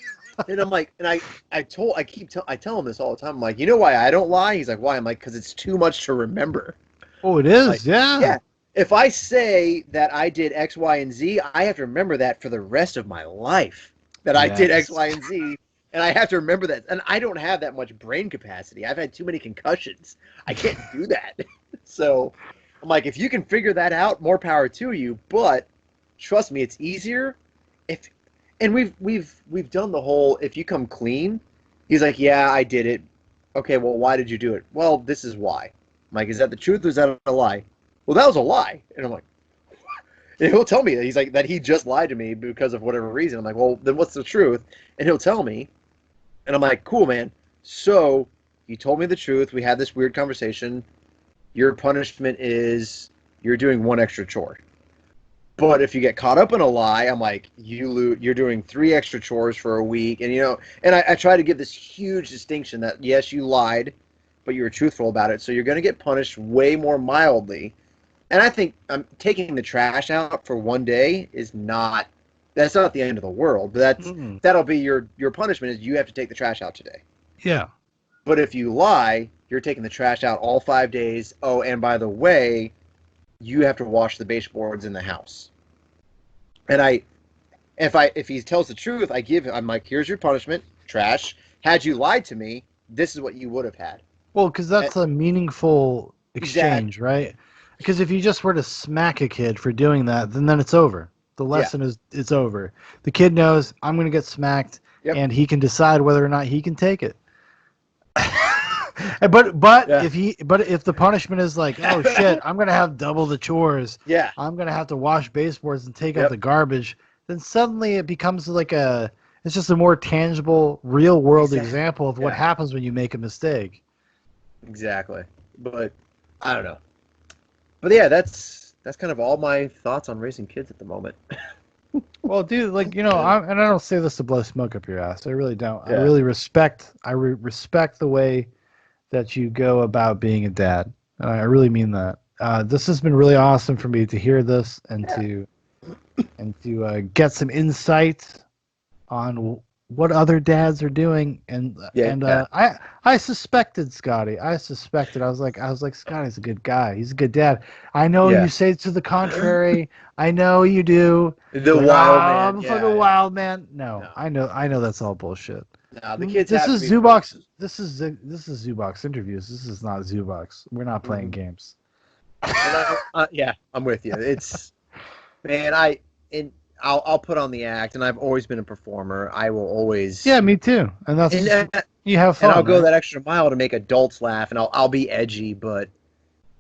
And I'm like, and I tell him this all the time. I'm like, you know why I don't lie? He's like, why? I'm like, because it's too much to remember. Oh, it Like, is, yeah. yeah. If I say that I did X, Y, and Z, I have to remember that for the rest of my life. That I did X, Yes. Y, and Z, and I have to remember that. And I don't have that much brain capacity. I've had too many concussions. I can't do that. So I'm like, if you can figure that out, more power to you. But trust me, it's easier if. And we've done the whole if you come clean. He's like, yeah, I did it. Okay, well, why did you do it? Well, this is why. I'm like, is that the truth or is that a lie? Well, that was a lie. And I'm like, and he'll tell me that he's like that he just lied to me because of whatever reason. I'm like, well, then what's the truth? And he'll tell me, and I'm like, cool, man. So you told me the truth. We had this weird conversation. Your punishment is you're doing one extra chore. But if you get caught up in a lie, I'm like, you're doing 3 extra chores for a week, and and I try to give this huge distinction that yes, you lied, but you were truthful about it, so you're going to get punished way more mildly. And I think taking the trash out for one day is not that's not the end of the world. But Mm-mm. that'll be your punishment is you have to take the trash out today. Yeah. But if you lie, you're taking the trash out all 5 days. Oh, and by the way, you have to wash the baseboards in the house. And if he tells the truth, I'm like, here's your punishment, trash. Had you lied to me, this is what you would have had. Well, because that's a meaningful Exactly. exchange, right? Because if you just were to smack a kid for doing that, then it's over. The Yeah. lesson is it's over. The kid knows I'm going to get smacked, Yep. and he can decide whether or not he can take it. but Yeah. if the punishment is like, oh shit, I'm gonna have double the chores. Yeah. I'm gonna have to wash baseboards and take out Yep. the garbage. Then suddenly it becomes like it's just a more tangible, real world example of what happens when you make a mistake. Exactly. But I don't know. But yeah, that's kind of all my thoughts on raising kids at the moment. Well, dude, like and I don't say this to blow smoke up your ass. I really don't. Yeah. I really respect. Respect the way that you go about being a dad. I really mean that. This has been really awesome for me to hear this and to get some insight on what other dads are doing. And I suspected Scottie. I was like Scottie's a good guy. He's a good dad. I know you say to the contrary. I know you do. The wild man. I'm a fucking wild man. No, I know that's all bullshit. No, the kids This have is to be Zubox. This is Zubox interviews. This is not Zubox. We're not playing games. Yeah, I'm with you. It's man, I'll put on the act, and I've always been a performer. I will always. Yeah, me too. And that's you have fun. And I'll go that extra mile to make adults laugh, and I'll be edgy, but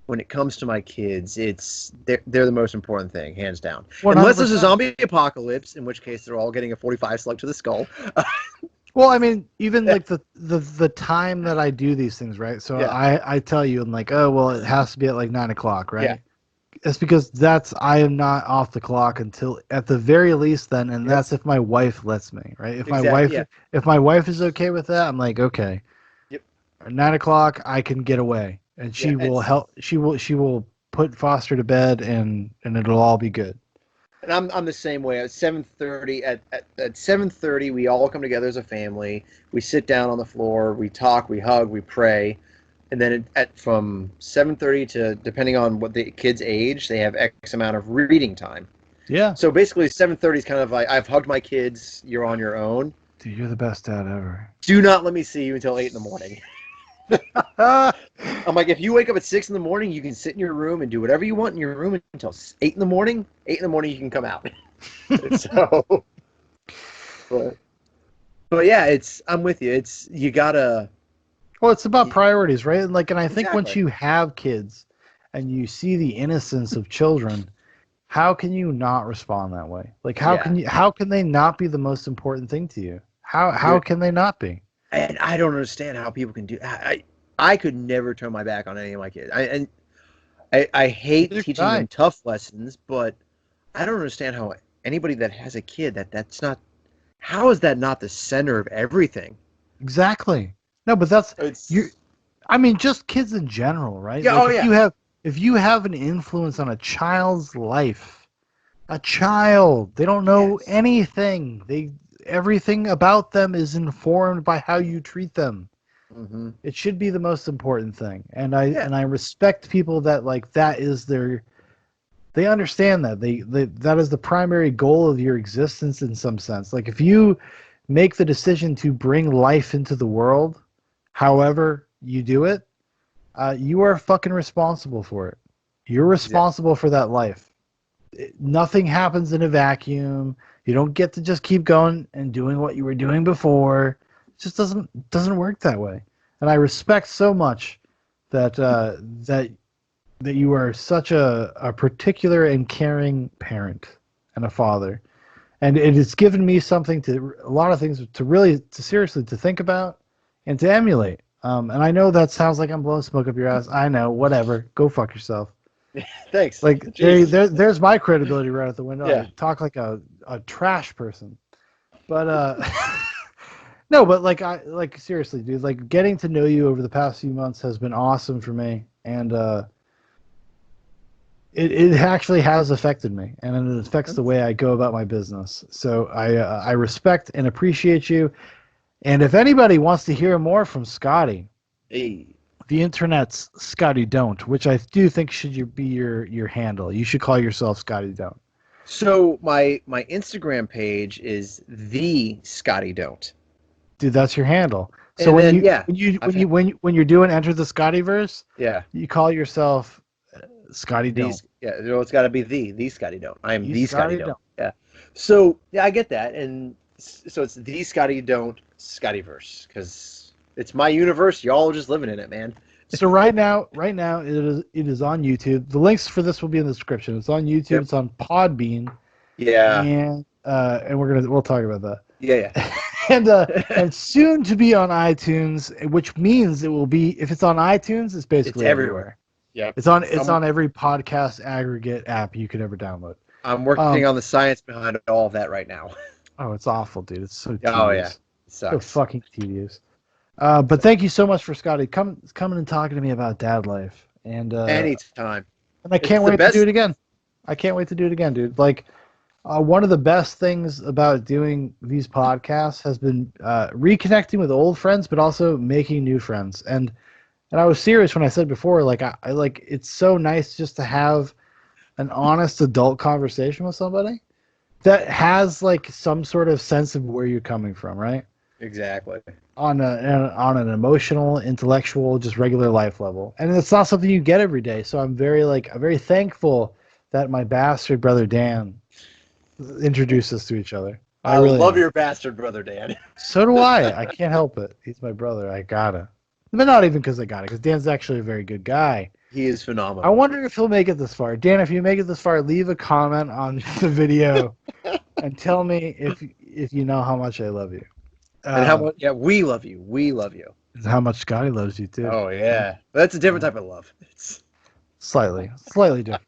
when it comes to my kids, they're the most important thing, hands down. 100%. Unless there's a zombie apocalypse, in which case they're all getting a 45 slug to the skull. Well, I mean, even like the time that I do these things, right? So I tell you, I'm like, oh, well, it has to be at like 9:00, right? Yeah. It's because I am not off the clock until at the very least then, and that's if my wife lets me, right? If my wife is okay with that, I'm like, okay. Yep. At 9:00, I can get away, and she will help. She will put Foster to bed, and it'll all be good. And I'm the same way. At 7:30, at 7:30, we all come together as a family. We sit down on the floor. We talk. We hug. We pray. And then from 7:30 to depending on what the kids' age, they have X amount of reading time. Yeah. So basically, 7:30 is kind of like I've hugged my kids. You're on your own. Dude, you're the best dad ever. Do not let me see you until 8 in the morning. I'm like, if you wake up at 6 in the morning, you can sit in your room and do whatever you want in your room until 8 in the morning. 8 in the morning, you can come out. So, but yeah, I'm with you. You gotta. Well, it's about priorities, right? And I think Exactly. once you have kids and you see the innocence of children, how can you not respond that way? How can they not be the most important thing to you? How can they not be? And I don't understand how people can do. I could never turn my back on any of my kids. I hate teaching them tough lessons, but I don't understand how anybody that has a kid that's not. How is that not the center of everything? Exactly. No, but I mean, just kids in general, right? Yeah. If you have an influence on a child's life, a child, they don't know anything. Everything about them is informed by how you treat them. Mm-hmm. It should be the most important thing. And I respect people that that is they understand that. That is the primary goal of your existence in some sense. If you make the decision to bring life into the world, however you do it, you are fucking responsible for it. You're responsible for that life. Nothing happens in a vacuum. You don't get to just keep going and doing what you were doing before. It just doesn't work that way. And I respect so much that that you are such a particular and caring parent and a father. And it has given me a lot of things to seriously to think about and to emulate. And I know that sounds like I'm blowing smoke up your ass. I know, whatever. Go fuck yourself. Thanks. There's my credibility right out the window. Yeah. I talk like a trash person. But no, but seriously, dude, getting to know you over the past few months has been awesome for me. And it actually has affected me, and it affects the way I go about my business. So I respect and appreciate you. And if anybody wants to hear more from Scottie, the internet's Scottie Don't, which I do think should be your handle. You should call yourself Scottie Don't. So my Instagram page is the Scottie Don't. Dude, that's your handle. So when you're doing Enter the Scottieverse, you call yourself Scottie Don't. It's got to be the Scottie Don't. I am the Scottie Don't. Yeah. So I get that, and so it's the Scottie Don't Scottieverse because it's my universe. Y'all are just living in it, man. So right now it is on YouTube. The links for this will be in the description. It's on YouTube. Yep. It's on Podbean. Yeah. And we'll talk about that. Yeah. and soon to be on iTunes, which means it will be, if it's on iTunes, it's basically everywhere. Yeah. It's on every podcast aggregate app you could ever download. I'm working on the science behind all of that right now. Oh, it's awful, dude. It's so tedious. Oh yeah. It sucks. So fucking tedious. But thank you so much for Scottie coming and talking to me about dad life. And anytime. And I can't wait to do it again. I can't wait to do it again, dude. One of the best things about doing these podcasts has been reconnecting with old friends, but also making new friends. And I was serious when I said before, I it's so nice just to have an honest adult conversation with somebody that has some sort of sense of where you're coming from, right? Exactly. On an emotional, intellectual, just regular life level. And it's not something you get every day. So I'm very thankful that my bastard brother Dan introduced us to each other. I really love your bastard brother, Dan. So do I. I can't help it. He's my brother. I gotta. But not even because I got it, because Dan's actually a very good guy. He is phenomenal. I wonder if he'll make it this far. Dan, if you make it this far, leave a comment on the video and tell me if you know how much I love you. And how much? Yeah, we love you. We love you. How much Scottie loves you too. Oh yeah, that's a different type of love. It's slightly different.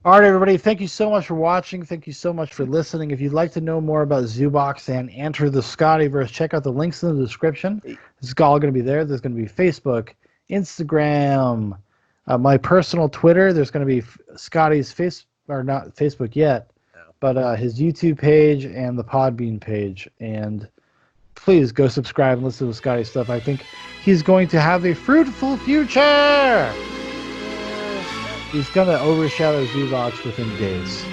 All right, everybody. Thank you so much for watching. Thank you so much for listening. If you'd like to know more about Zoobox and Enter the Scottieverse, check out the links in the description. It's all going to be there. There's going to be Facebook, Instagram, my personal Twitter. There's going to be Scottie's not Facebook yet, but his YouTube page and the Podbean page. And please go subscribe and listen to Scottie's stuff. I think he's going to have a fruitful future. He's going to overshadow Zoobox within days.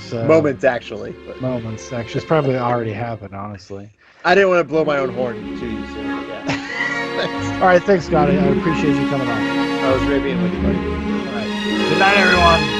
So, moments, actually. Moments, actually. It's probably already happened, honestly. I didn't want to blow my own horn too soon. Yeah. Thanks. All right, thanks, Scottie. I appreciate you coming on. It was great being with you, buddy. All right. Good night, everyone.